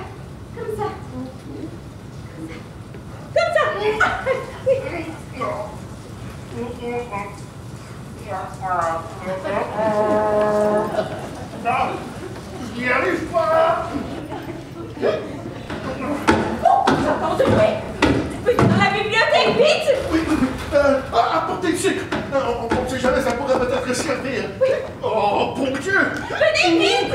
Je n'y arrive pas. J'entends du bruit! Peux-tu dans la bibliothèque, vite! Oui, apportez le sucre. On ne sait jamais, ça pourrait peut-être servir. Oui. Oh, bon Dieu. Venez vite!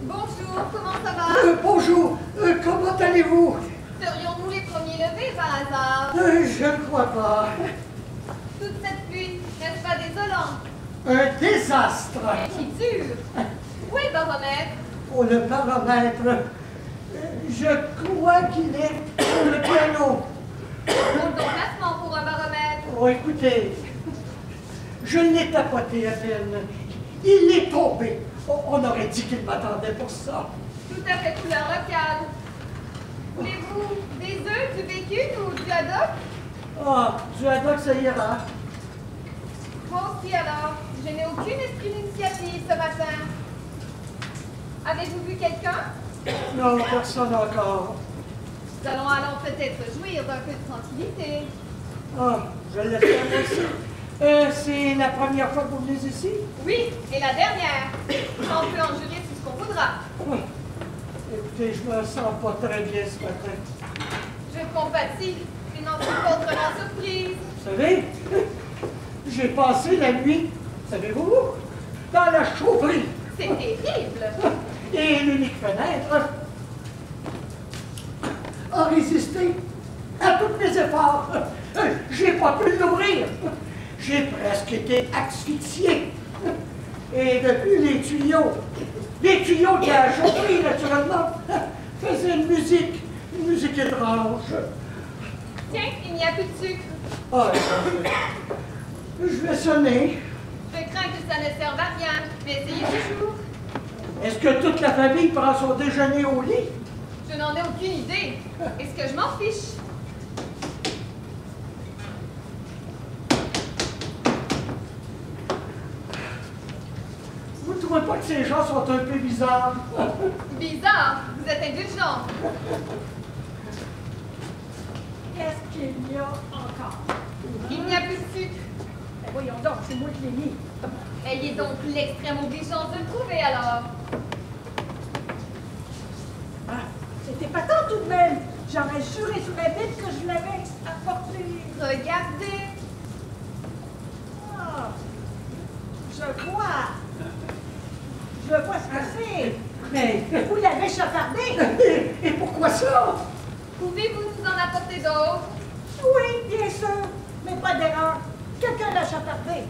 Bonjour, comment ça va? Bonjour, comment allez-vous? Serions-nous les premiers levés par hasard? Je ne crois pas. Toute cette pluie, n'est-ce pas désolant? Un désastre. Qui dure? Où est le baromètre? Oh, le baromètre. Je crois qu'il est sur le piano. Drôle d'emplacement pour un baromètre. Oh, écoutez, je l'ai tapoté à peine. Il est tombé. Oh, on aurait dit qu'il m'attendait pour ça. Tout à fait couleur locale. Voulez-vous des œufs, du bacon ou du haddock? Ah, du haddock, ça ira. Moi aussi alors. Je n'ai aucune esprit d'initiative ce matin. Avez-vous vu quelqu'un? Non, personne encore. Nous allons peut-être jouir d'un peu de tranquillité. Ah, je l'espère aussi. C'est la première fois que vous venez ici? Oui, et la dernière. On peut en jurer tout ce qu'on voudra. Ah, écoutez, je me sens pas très bien ce matin. Je compatis, mais n'en suis pas autrement surprise. Vous savez, j'ai passé la nuit, savez-vous, dans la chaufferie. C'est terrible. Et l'unique fenêtre a résisté à tous mes efforts. J'ai pas pu l'ouvrir. J'ai presque été asphyxié. Et depuis les tuyaux de la chaufferie, naturellement, faisaient une musique étrange. Tiens, il n'y a plus de sucre. Ah, je vais sonner. Je crains que ça ne serve à rien, mais essayez toujours. Est-ce que toute la famille prend son déjeuner au lit? Je n'en ai aucune idée. Est-ce que je m'en fiche? Vous ne trouvez pas que ces gens sont un peu bizarres? Bizarre, vous êtes indulgent. Qu'est-ce qu'il y a encore? Il n'y a plus de sucre. Ben voyons donc, c'est moi qui l'ai mis. Ayez donc l'extrême obligeance de le trouver alors. Ah, c'était pas tant tout de même. J'aurais juré sur la Bible que je l'avais apporté. Regardez. Ah, je vois. Je vois ce que c'est. Mais, Vous l'avez chafardé. et pourquoi ça? Pouvez-vous nous en apporter d'autres? Oui, bien sûr. Mais pas d'erreur. Quelqu'un l'a chafardé.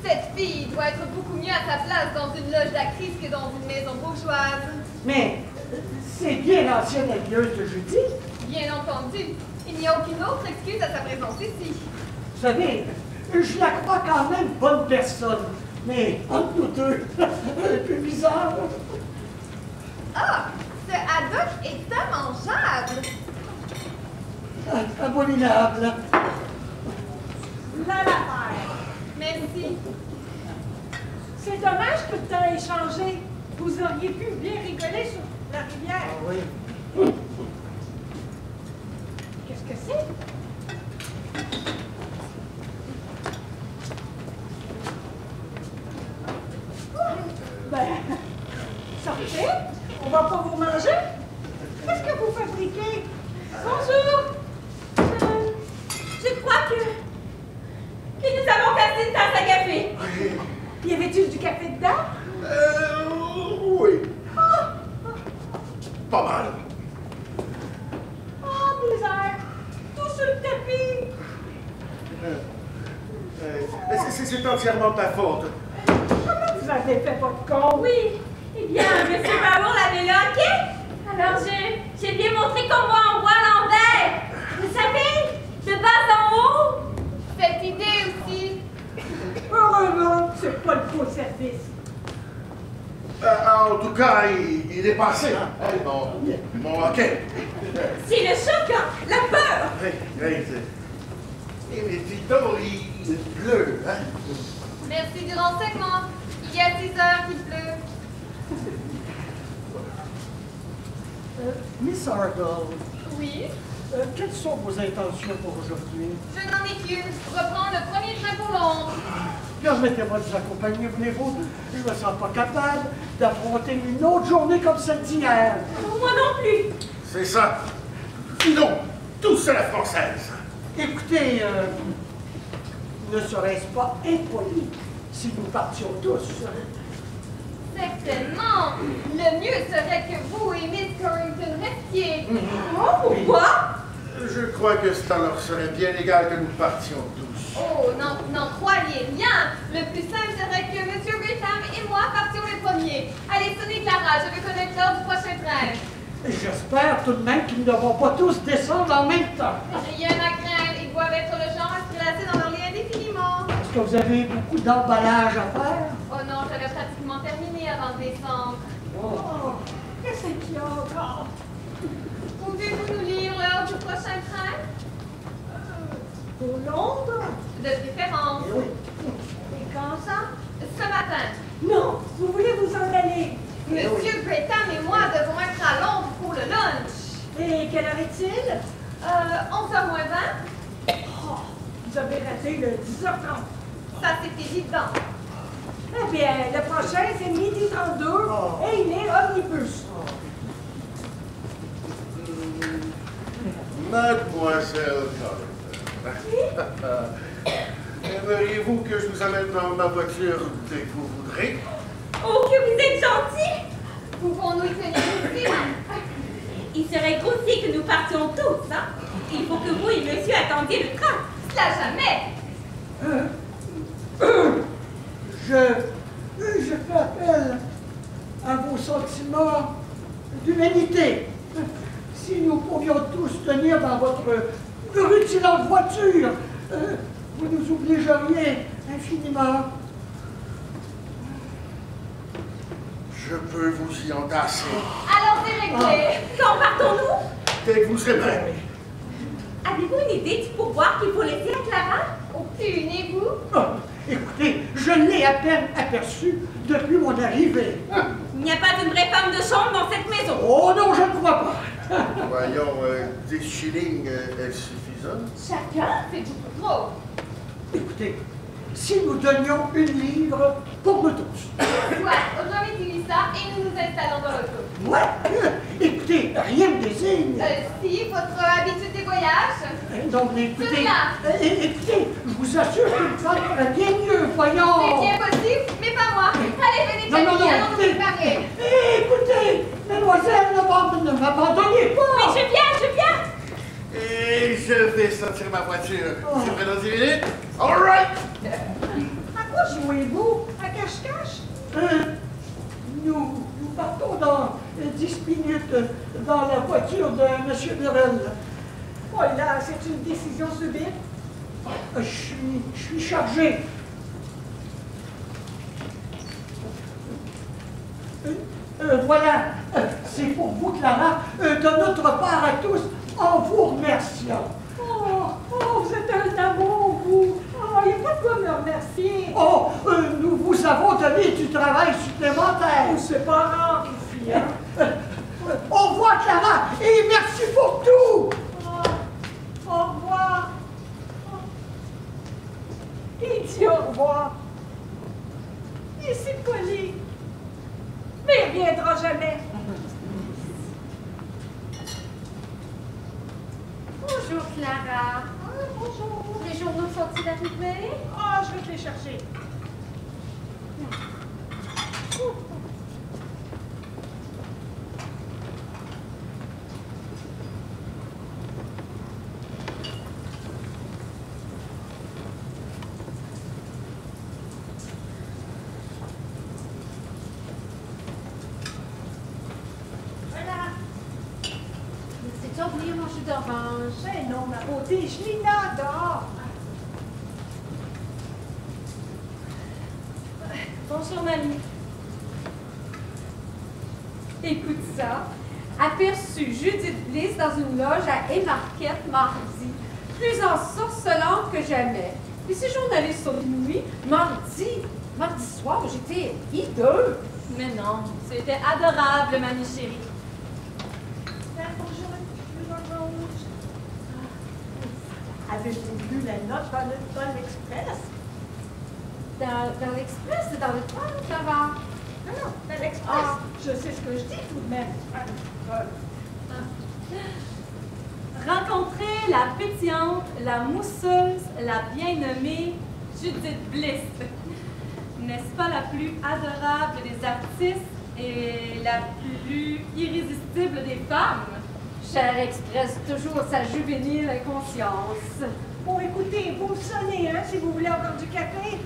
Cette fille doit être beaucoup mieux à sa place dans une loge d'actrice que dans une maison bourgeoise. Mais, c'est bien l'ancienne alliance de Judy. Bien entendu, il n'y a aucune autre excuse à sa présence ici. Vous savez, je la crois quand même bonne personne. Mais, entre nous deux, un peu bizarre. Ah, ce haddock est immangeable. Abominable. Là l'affaire. Merci. C'est dommage que le temps ait changé. Vous auriez pu bien rigoler sur la rivière. Ah oui. Qu'est-ce que c'est? Ben, sortez. On va pas vous manger. Qu'est-ce que vous fabriquez? Bonjour. Je crois que nous avons cassé une tasse à café. Y avait-il du café dedans? Oui. Pas mal. Oh, misère. Tout sur le tapis. C'est entièrement ta faute. Comment vous avez fait votre compte? Oui. Eh bien, M. Barrow l'avait loqué. Alors j'ai bien montré comment on voit l'envers. Vous savez, de bas en haut. Cette idée aussi. Heureusement, c'est pas le faux service. En tout cas, il est passé. Hein? Bon, ok. C'est le choc, hein, la peur. Mais dis donc, il pleut. Hein? Merci du renseignement. Il y a 6 heures qu'il pleut. Miss Argyle, Oui. quelles sont vos intentions pour aujourd'hui? Je n'en ai qu'une. Reprendre le premier train pour Londres. Permettez-moi de vous accompagner, voulez-vous? Je ne me sens pas capable d'affronter une autre journée comme celle d'hier. Moi non plus. C'est ça. Sinon, tous à la française. Écoutez, ne serait-ce pas impoli si nous partions tous? Certainement. Le mieux serait que vous et Miss Corrington restiez. Oh, pourquoi? Je crois que ça leur serait bien égal que nous partions tous. Oh, n'en croyez rien. Le plus simple serait que M. Gresham et moi partions les premiers. Allez, sonnez Clara, je veux connaître l'heure du prochain train. J'espère tout de même qu'ils ne vont pas tous descendre en même temps. Rien à craindre, ils doivent être le genre à se placer dans leur lit indéfiniment. Est-ce que vous avez beaucoup d'emballage à faire? Oh non, j'avais pratiquement terminé avant de descendre. Oh, qu'est-ce qu'il y a encore? Pouvez-vous nous lire l'heure du prochain train? Pour Londres? De préférence. Eh oui. Et quand ça? Ce matin. Non, vous voulez vous en aller. Monsieur Gresham et moi devons être à Londres pour le lunch. Et quelle heure est-il? 11h moins 20. Oh, vous avez raté le 10h30. Ça, c'est évident. Eh bien, le prochain, c'est midi 32 Oh. et il est omnibus. Mademoiselle Corrington. Aimeriez-vous que je vous amène dans ma voiture dès que vous voudrez? Oh, que vous êtes gentil. Pouvons-nous y tenir ici? Il serait grossier que nous partions tous, hein. Il faut que vous et monsieur attendiez le train. Cela jamais. Je fais appel à vos sentiments d'humanité. Si nous pouvions tous tenir dans votre rutilante voiture, vous nous obligeriez infiniment. Je peux vous y entasser. Alors, c'est réglé. Quand partons-nous? Dès que vous serez prêts. Avez-vous une idée du pourboire qu'il faut laisser à Clara? Aucune, et vous? Ah, écoutez, je l'ai à peine aperçu depuis mon arrivée. Il n'y a pas d'une vraie femme de chambre dans cette maison. Oh non, je ne crois pas. Voyons, 10 shillings est suffisant. Chacun? C'est beaucoup trop. Écoutez, si nous donnions une livre pour nous tous. Soit, remettez-lui ça et nous nous installons dans l'auto. Ouais, écoutez, rien ne désigne. Si, votre habitude des voyages? Non, mais écoutez, Celui-là. écoutez, je vous assure qu'une femme ferait bien mieux, C'est voyons. bien possible, mais pas moi. Allez, venez, Non, non, Camille, non, allons nous écoutez. préparer. Écoutez, mademoiselle, ne m'abandonnez Mais pas. je viens. Et je vais sortir ma voiture. C'est prêt dans 10 minutes? All right! À quoi jouez-vous? À cache-cache? Nous partons dans 10 minutes dans la voiture de M. Burrell. Oh là, c'est une décision subite. Je suis chargé. Voilà, c'est pour vous, Clara, de notre part à tous, en vous remerciant. Oh, vous êtes un amour, vous. Oh, il n'y a pas pas de quoi me remercier. Oh, nous vous avons donné du travail supplémentaire. Oh, c'est pas rare ici, hein? Au revoir, Clara, et merci pour tout. Au revoir. Il dit au revoir. Il est si poli. Mais il reviendra jamais. Bonjour, Clara. Bonjour. Les journaux sont-ils arrivés? Ah, je vais te les chercher. Voilà. C'est oublié mon jus d'orange. Ben non, ma beauté, je l'ai là dehors. Bonjour, mamie. Écoute ça. Aperçu Judith Bliss dans une loge à Haymarket mardi. Plus ensorcelante que jamais. Et ces journalistes sont inouïs. Mardi soir, j'étais hideux. Mais non, c'était adorable, mamie chérie. Bonjour, Rouge. Avez-vous lu la note dans l'Express? Dans l'Express, c'est dans le train, Clara. Ah non, dans l'Express. Ah. Je sais ce que je dis tout de même. Rencontrer la pétillante, la mousseuse, la bien-nommée Judith Bliss. N'est-ce pas la plus adorable des artistes et la plus irrésistible des femmes? Cher Express, toujours sa juvénile inconscience. Bon, écoutez, vous me sonnez, hein, si vous voulez encore du café.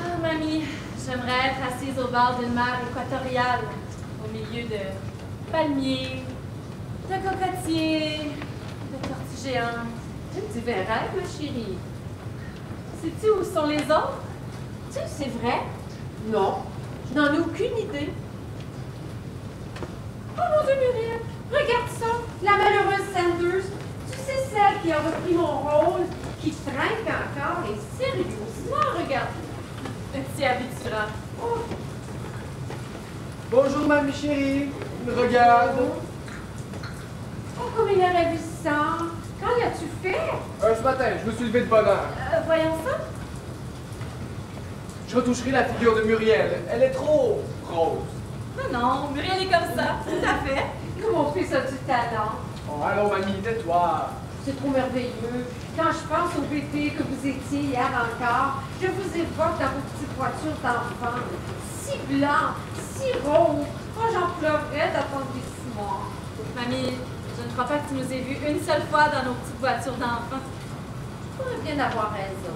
Ah, mamie, j'aimerais être assise au bord d'une mer équatoriale, au milieu de palmiers, de cocotiers, de tortues géantes. Tu divin rêve, ma chérie. Sais-tu où sont les autres? Tu sais, c'est vrai? Non, je n'en ai aucune idée. Oh mon Dieu, Muriel, regarde ça, la malheureuse Sanders. Tu sais, celle qui a repris mon rôle, qui trinque encore et sérieusement, regarde. Petit habituant. Oh, Bonjour, mamie chérie. Regarde. oh, comme il est ravissant. Quand l'as-tu fait? Ce matin, je me suis levé de bonne heure. Voyons ça. Je retoucherai la figure de Muriel. Elle est trop rose. Non, non, Muriel est comme ça, tout à fait. Que mon fils a du talent. Oh, allons, mamie, tais-toi. C'est trop merveilleux. Quand je pense au bébé que vous étiez hier encore, je vous évoque dans vos petites voitures d'enfants. Si blanc, si rose. Oh, j'en pleurerais d'attendrissement. Mamie, je ne crois pas que tu nous aies vus une seule fois dans nos petites voitures d'enfants. Tu pourrais bien avoir raison.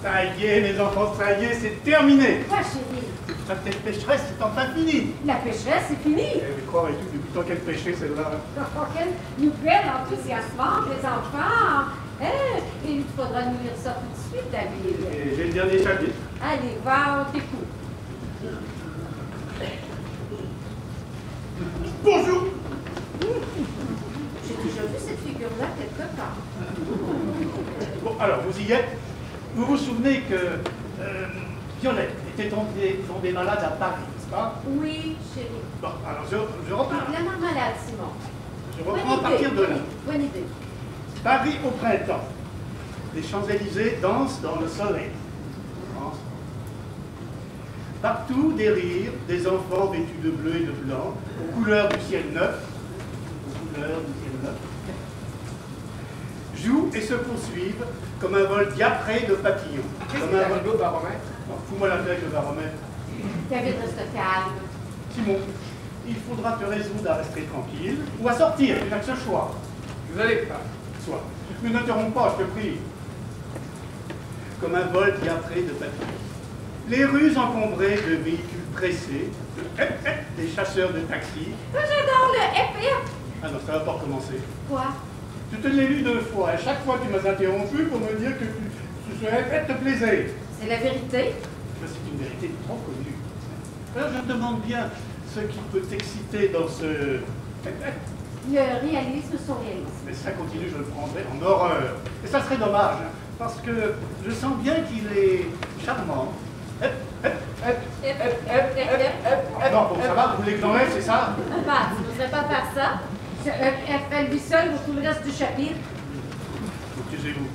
Ça y est, mes enfants, ça y est, c'est terminé. Quoi, chérie? La petite pécheresse est enfin finie. La pécheresse, c'est fini. Mais croirais-tu, depuis tant qu'elle pêchait, celle-là? Oh, quelle nouvelle enthousiasmante, les enfants. Hein? Il faudra nous lire ça tout de suite, David. Et j'ai le dernier chapitre. Allez, va, on t'écoute. Bonjour. J'ai déjà vu cette figure-là quelque part. Bon, alors, vous y êtes. Vous vous souvenez que Violette était tombée malade à Paris, n'est-ce pas? Oui, chérie. Bon, alors je reprends. La maman malade, Simon. Je reprends à partir de là. Bonne idée. Paris au printemps. Les Champs-Élysées dansent dans le soleil. France. Partout des rires, des enfants vêtus de bleu et de blanc, aux couleurs du ciel neuf. Aux couleurs du ciel neuf. Jouent et se poursuivent comme un vol diapré de papillons. Qu'est-ce Comme qu'il un a vol... arrivé au baromètre? Non, fous-moi la tête, le baromètre. David, reste calme. Simon, il faudra te résoudre à rester tranquille ou à sortir, tu n'as que ce choix. Désolé, pas. Soit. Mais n'interromps pas, je te prie. Comme un vol diapré de papillons. Les rues encombrées de véhicules pressés, des chasseurs de taxis. J'adore le FF. Ah non, ça va pas recommencer. Quoi? Je te l'ai lu 2 fois, et chaque fois tu m'as interrompu pour me dire que ce répète te plaisait. C'est la vérité. Mais c'est une vérité trop connue. Alors je me demande bien ce qui peut t'exciter dans ce... Le réalisme surréaliste. Mais ça continue, je le prendrais en horreur. Et ça serait dommage. parce que je sens bien qu'il est charmant. Non, bon, ça va, vous voulez que j'en laisse, c'est ça? Papa, tu n'oserais pas faire ça? Elle lui seule pour tout le reste du chapitre. Excusez-vous.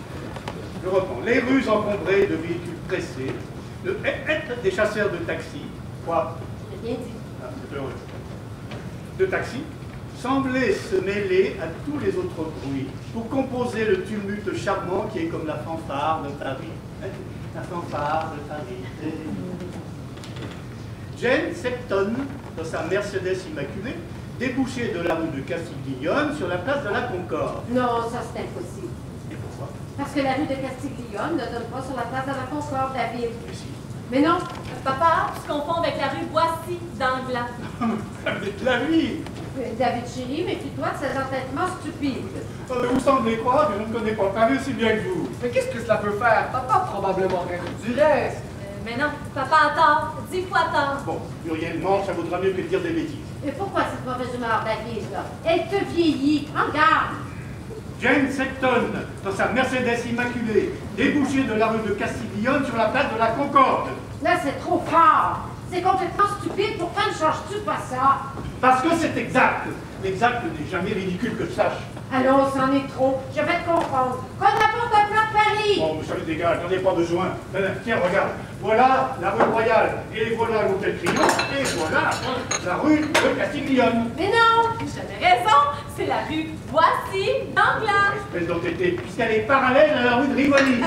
Je reprends. Les rues encombrées de véhicules pressés, des chasseurs de taxis, quoi? J'ai rien dit. Ah, c'est heureux. De taxis, semblaient se mêler à tous les autres bruits pour composer le tumulte charmant qui est comme la fanfare de Paris. La fanfare de Paris. Jane Septon, dans sa Mercedes immaculée, débouchait de la rue de Castiglione sur la place de la Concorde. Non, ça c'est impossible. Et pourquoi? Parce que la rue de Castiglione ne donne pas sur la place de la Concorde, David. Mais si. Mais non. Papa, tu confonds avec la rue Boissy d'Anglas. Avec la vie. David chéri, méfie-toi de ces entêtements stupides. Oh, mais vous semblez croire que je ne connais pas Paris aussi bien que vous. Mais qu'est-ce que cela peut faire? Papa a probablement raison du reste. Mais non, papa a tort, 10 fois tort. Bon, Muriel mange, ça vaudra mieux que de dire des bêtises. Mais pourquoi cette mauvaise humeur, David, là? Elle te vieillit. Prends garde. Jane Septon, dans sa Mercedes immaculée, débouchée de la rue de Castiglione sur la place de la Concorde. Là, c'est trop fort. C'est complètement stupide. Pourquoi ne changes-tu pas ça? Parce que c'est exact. L'exact n'est jamais ridicule que je sache. Allons, c'en est trop. Je vais te confondre. Qu'on apporte un plan de Paris. Bon, ça me dégage, j'en ai pas besoin. Tiens, regarde. Voilà la rue Royale, et voilà l'hôtel Triomphe, et voilà la rue de Castiglione. Mais non. J'avais raison, c'est la rue Boissy d'Anglas. Espèce d'entêté, puisqu'elle est parallèle à la rue de Rivoli.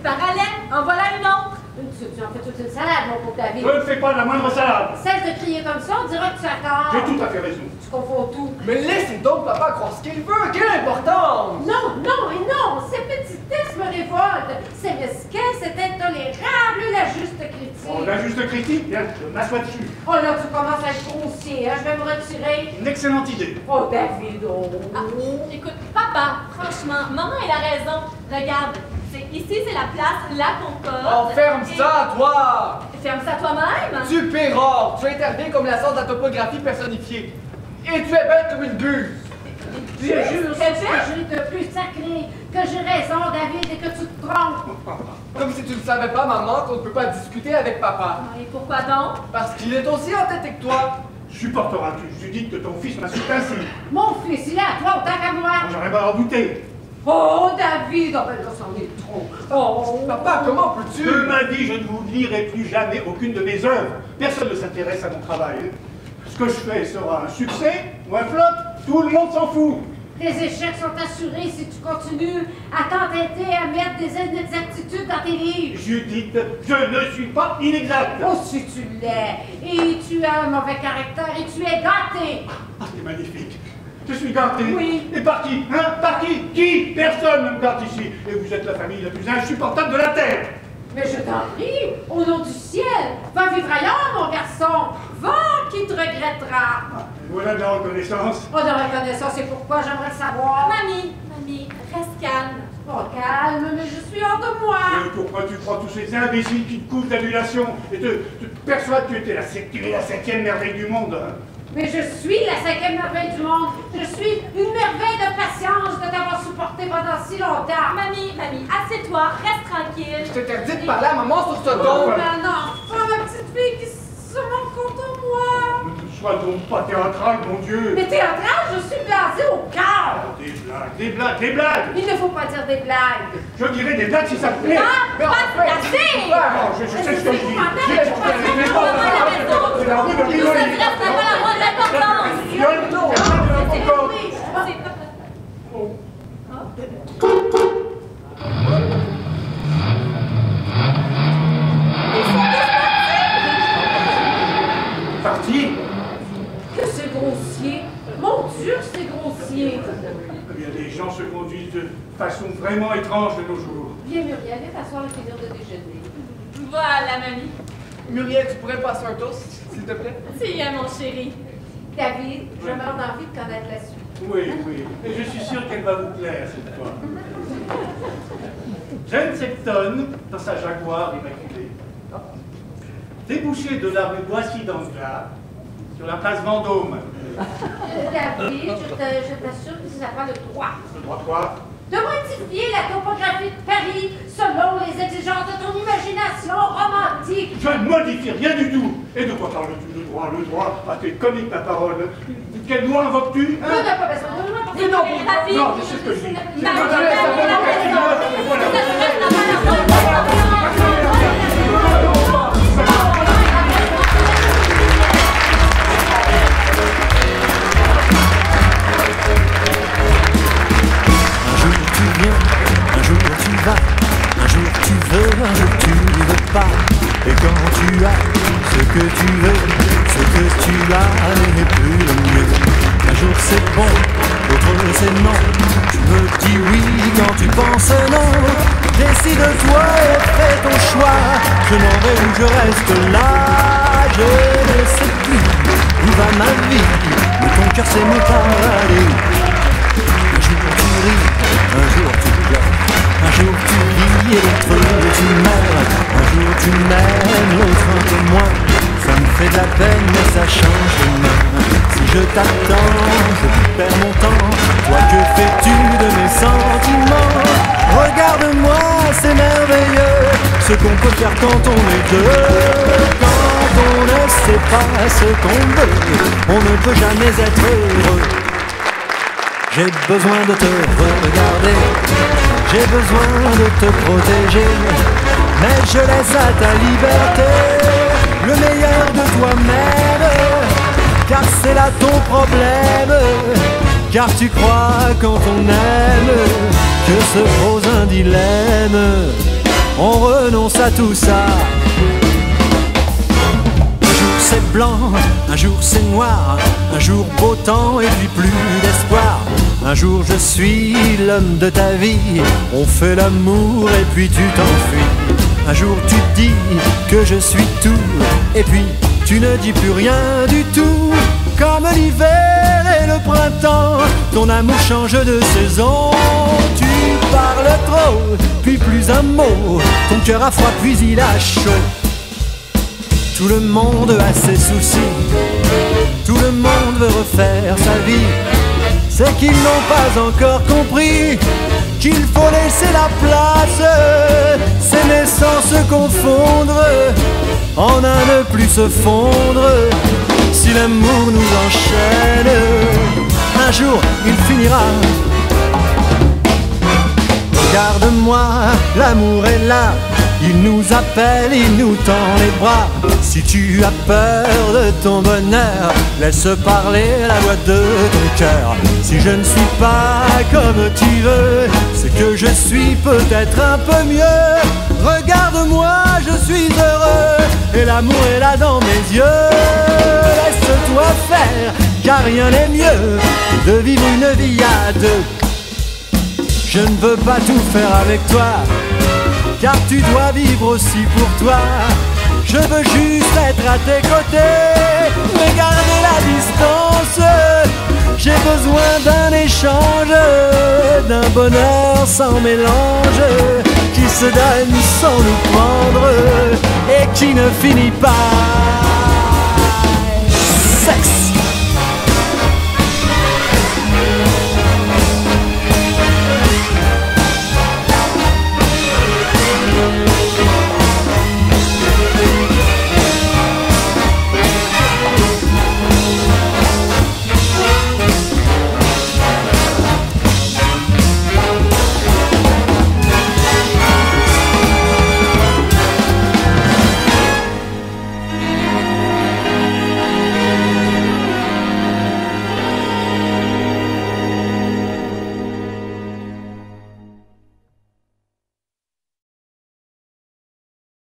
Parallèle, en voilà une autre. Tu en fais toute une salade, mon pauvre David. Je ne fais pas la moindre salade. Celle de crier comme ça, on dirait que tu as tort. J'ai tout à fait raison. Tu confonds tout. Mais laissez donc papa croire ce qu'il veut. Quelle importance! Non, non et non. Ces petitesses me révoltent. C'est mesquin, c'est intolérable, la juste critique. Bon, la juste critique, bien, je m'assois dessus. Oh là, tu commences à être grossier, hein? Je vais me retirer. Une excellente idée. Oh, David, oh. Ah, écoute, papa, franchement, maman, elle a raison. Regarde, ici, c'est la place La Concorde. Oh, ferme Et- ça, toi! Ferme ça toi-même. Tu pérores! Tu interviens comme la sorte de la topographie personnifiée. Et tu es bête comme une buse! Je jure sur ce que j'ai de plus sacré, que j'ai raison, David, et que tu te trompes. Comme si tu ne savais pas, maman, qu'on ne peut pas discuter avec papa. Et pourquoi donc? Parce qu'il est aussi entêté que toi. Supporteras-tu, Judith, que ton fils m'insulte ainsi? Mon fils, il est à toi autant qu'à moi. J'aurais pas rebouté. Oh, David, oh, ben là, c'en est trop. Oh, Papa, comment peux-tu? De ma vie, je ne vous lirai plus jamais aucune de mes œuvres. Personne ne s'intéresse à mon travail. Ce que je fais sera un succès ou un flop, tout le monde s'en fout. tes échecs sont assurés si tu continues à t'entêter à mettre des inexactitudes dans tes livres. Judith, je ne suis pas inexact. Oh, si tu l'es. Et tu as un mauvais caractère et tu es gâté. Ah, c'est magnifique. Je suis gâté. Oui. Et par qui? Hein? Par qui? Qui? Personne ne me gâte ici. Et vous êtes la famille la plus insupportable de la terre. Mais je t'en prie, au nom du ciel, va vivre ailleurs, mon garçon. Va, qui te regrettera. Ah, et voilà de la reconnaissance. Oh, de reconnaissance, c'est pourquoi j'aimerais savoir. Mamie, reste calme. Oh, calme, mais je suis hors de moi. Pourquoi tu crois tous ces imbéciles qui te couvrent d'adulation et te persuadent que tu es la 5e merveille du monde, hein? Mais je suis la 5e merveille du monde. Je suis une merveille de patience de t'avoir supporté pendant si longtemps. Mamie, assieds-toi, reste tranquille. Je t'interdis de parler à maman sur ce Oh, ton. ben non, pas ma petite fille qui se montre contre moi. Ne sois donc pas théâtral, mon Dieu. Mais théâtral, je suis blasée au cœur. Des blagues, des blagues, des blagues. Il ne faut pas dire des blagues. Je dirais des blagues si ça te plaît. Ah, pas de placer. Non, je sais ce que je dis. C'est la rue de Tout ça Rivoli. reste pas la moindre importance. Non, C'est encore. Parti. Que c'est grossier. Mon Dieu, c'est grossier. Eh bien, les gens se conduisent de façon vraiment étrange de nos jours. Viens, Muriel, viens t'asseoir le plaisir de déjeuner. Voilà, mamie. Muriel, tu pourrais passer un toast, s'il te plaît? Tiens, mon chéri. David, je meurs d'envie de connaître la suite. Oui, oui. Et je suis sûr qu'elle va vous plaire cette fois. Jane Septon, dans sa Jaguar immaculée, débouchée de la rue Boissy d'Anglas, sur la place Vendôme. David, je t'assure que ça n'a pas le droit. Le droit de quoi? de modifier la topographie de Paris selon les exigences de ton imagination romantique. Je ne modifie rien du tout. Et de quoi parles-tu? Le droit? Ah, t'es comique, ta parole. Quel droit invoques-tu? On n'a pas besoin de loi pour Mais non, Rapide. non, c'est ce que je dis. Un jour tu vas, un jour tu veux, un jour tu ne veux pas. Et quand tu as ce que tu veux, ce que tu as n'est plus le mieux. Un jour c'est bon, l'autre c'est non. Tu me dis oui quand tu penses non. Décide-toi et fais ton choix. Je m'en vais ou je reste là. Je ne sais plus où va ma vie, mais ton cœur c'est mon paradis. Un jour tu ris, un jour tu pleures, un jour tu vis et l'autre tu meurs. Un jour tu m'aimes, l'autre un peu moins. Ça me fait de la peine mais ça change de main. Si je t'attends, je perds mon temps. Toi que fais-tu de mes sentiments? Regarde-moi, c'est merveilleux ce qu'on peut faire quand on est deux. Quand on ne sait pas ce qu'on veut, on ne peut jamais être heureux. J'ai besoin de te regarder, j'ai besoin de te protéger, mais je laisse à ta liberté le meilleur de toi-même, car c'est là ton problème, car tu crois quand on aime que se pose un dilemme, on renonce à tout ça. C'est blanc, un jour c'est noir, un jour beau temps et puis plus d'espoir. Un jour je suis l'homme de ta vie, on fait l'amour et puis tu t'enfuis. Un jour tu dis que je suis tout, et puis tu ne dis plus rien du tout. Comme l'hiver et le printemps, ton amour change de saison. Tu parles trop, puis plus un mot, ton cœur a froid puis il a chaud. Tout le monde a ses soucis, tout le monde veut refaire sa vie. C'est qu'ils n'ont pas encore compris qu'il faut laisser la place, s'aimer sans se confondre, en un ne plus se fondre. Si l'amour nous enchaîne, un jour il finira. Regarde-moi, l'amour est là, il nous appelle, il nous tend les bras. Si tu as peur de ton bonheur, laisse parler la voix de ton cœur. Si je ne suis pas comme tu veux, c'est que je suis peut-être un peu mieux. Regarde-moi, je suis heureux, et l'amour est là dans mes yeux. Laisse-toi faire, car rien n'est mieux que de vivre une vie à deux. Je ne veux pas tout faire avec toi, car tu dois vivre aussi pour toi. Je veux juste être à tes côtés, mais garder la distance. J'ai besoin d'un échange, d'un bonheur sans mélange, qui se donne sans nous prendre, et qui ne finit pas.